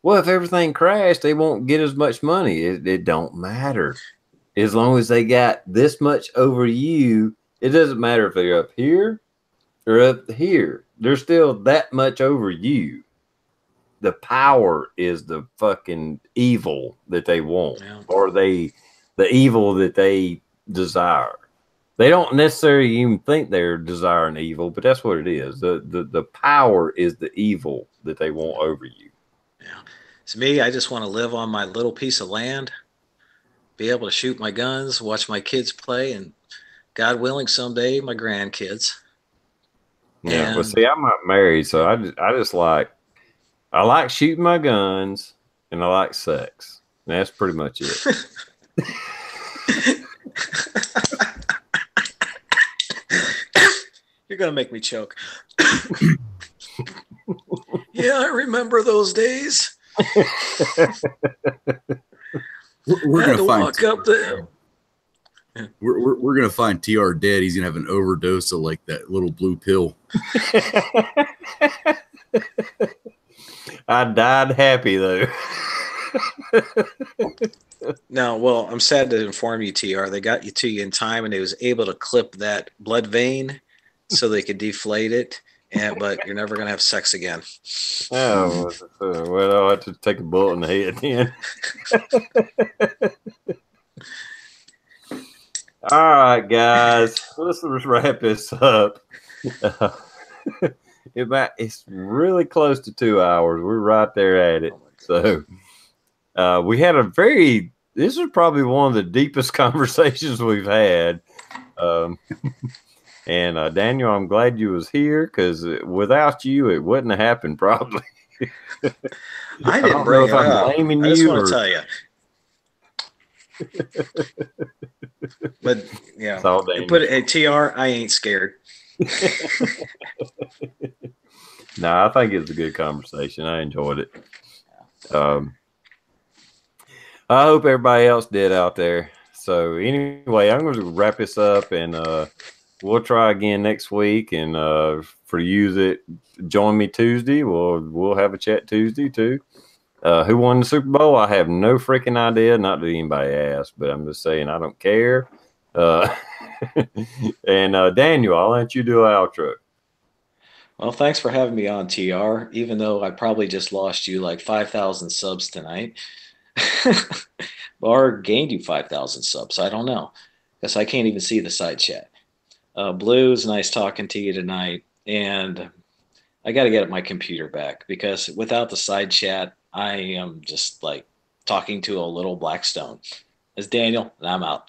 Well, if everything crashed, they won't get as much money. It don't matter. As long as they got this much over you, it doesn't matter if they're up here or up here. They're still that much over you. The power is the fucking evil that they want, or the evil that they desire. They don't necessarily even think they're desiring evil, but that's what it is. The power is the evil that they want over you. Yeah. To me, I just want to live on my little piece of land, be able to shoot my guns, watch my kids play, and God willing, someday my grandkids. Yeah, well, see, I'm not married, so I like shooting my guns and I like sex. And that's pretty much it. You're gonna make me choke. Yeah, I remember those days. We're gonna walk up the. We're gonna find TR dead. He's gonna have an overdose of like that little blue pill. I died happy though. No, well, I'm sad to inform you, TR. They got you to you in time, and they was able to clip that blood vein so they could deflate it. But you're never gonna have sex again. Oh, well, I'll have to take a bullet in the head then. All right, guys, let's wrap this up. It's really close to 2 hours. We're right there at it. So we had this is probably one of the deepest conversations we've had. And Daniel, I'm glad you was here because without you, it wouldn't have happened probably. I didn't bring it up. I just want to tell you. But yeah, hey, TR, I ain't scared. No, I think it's a good conversation. I enjoyed it. I hope everybody else did out there. So anyway, I'm going to wrap this up, and we'll try again next week. And for you that join me Tuesday, we'll have a chat Tuesday too. Who won the Super Bowl? I have no freaking idea. Not that anybody asked, but I'm just saying I don't care. And Daniel, I'll let you do an outro. Well, thanks for having me on, TR, even though I probably just lost you like 5,000 subs tonight. Or gained you 5,000 subs. I don't know. Guess I can't even see the side chat. Blue, it's nice talking to you tonight. And I got to get my computer back because without the side chat, I am just like talking to a little black stone. It's Daniel, and I'm out.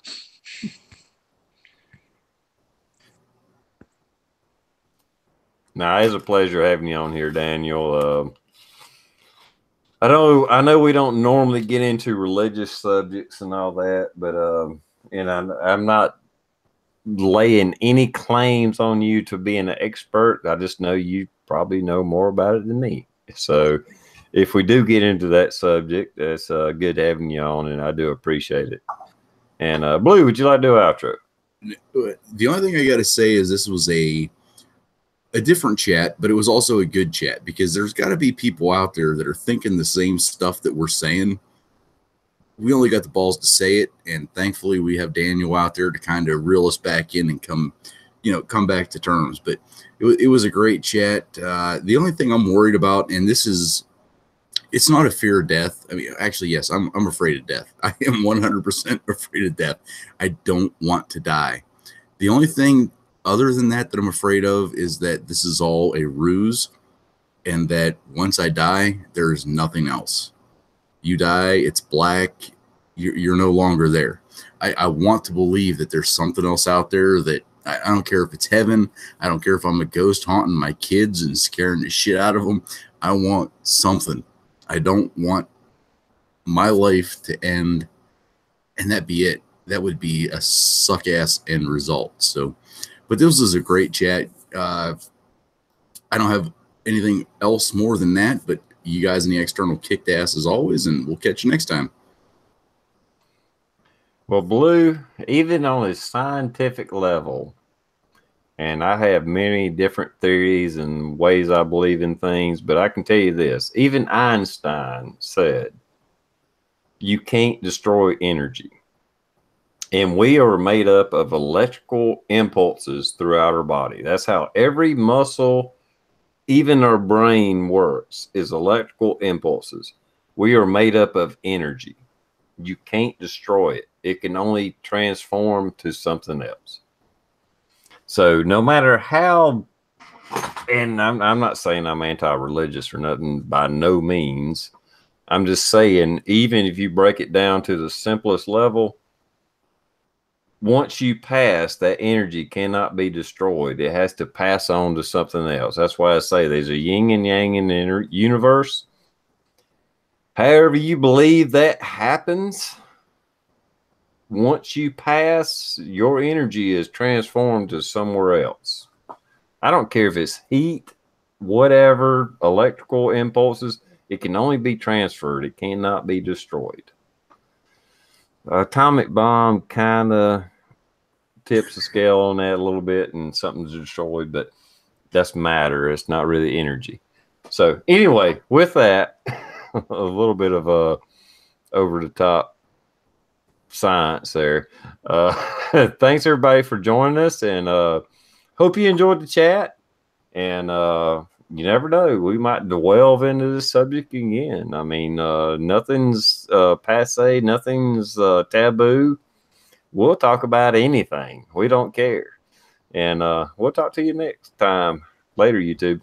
Now, it's a pleasure having you on here, Daniel. I know we don't normally get into religious subjects and all that, but and I'm not laying any claims on you to being an expert. I just know you probably know more about it than me. So if we do get into that subject, it's good having you on, and I do appreciate it. And Blue, would you like to do an outro? The only thing I got to say is this was a different chat, but it was also a good chat because there's got to be people out there that are thinking the same stuff that we're saying. We only got the balls to say it, and thankfully we have Daniel out there to kind of reel us back in and come back to terms. But it was a great chat. The only thing I'm worried about, and this is it's not a fear of death. I mean, actually, yes, I'm afraid of death. I am 100% afraid of death. I don't want to die. The only thing other than that I'm afraid of is that this is all a ruse, and that once I die, there's nothing else. You die, it's black. You're no longer there. I want to believe that there's something else out there that I don't care if it's heaven. I don't care if I'm a ghost haunting my kids and scaring the shit out of them. I want something. I don't want my life to end and that be it. That would be a suck ass end result. So, but this was a great chat. I don't have anything else more than that, but you guys in the external kicked ass as always, and we'll catch you next time. Well, Blue, even on a scientific level, and I have many different theories and ways I believe in things, but I can tell you this, even Einstein said, you can't destroy energy. And we are made up of electrical impulses throughout our body. That's how every muscle, even our brain, works, is electrical impulses. We are made up of energy. You can't destroy it. It can only transform to something else. So no matter how, and I'm not saying I'm anti-religious or nothing, by no means. I'm just saying, even if you break it down to the simplest level, once you pass, that energy cannot be destroyed. It has to pass on to something else. That's why I say there's a yin and yang in the universe. However you believe that happens, once you pass, your energy is transformed to somewhere else. I don't care if it's heat, whatever, electrical impulses, it can only be transferred. It cannot be destroyed. Atomic bomb kind of tips the scale on that a little bit, and something's destroyed, but that's matter. It's not really energy. So anyway, with that, a little bit of a over the top science there. Thanks everybody for joining us, and hope you enjoyed the chat. And you never know, we might delve into this subject again. I mean, nothing's passe, nothing's taboo. We'll talk about anything. We don't care. And we'll talk to you next time. Later, YouTube.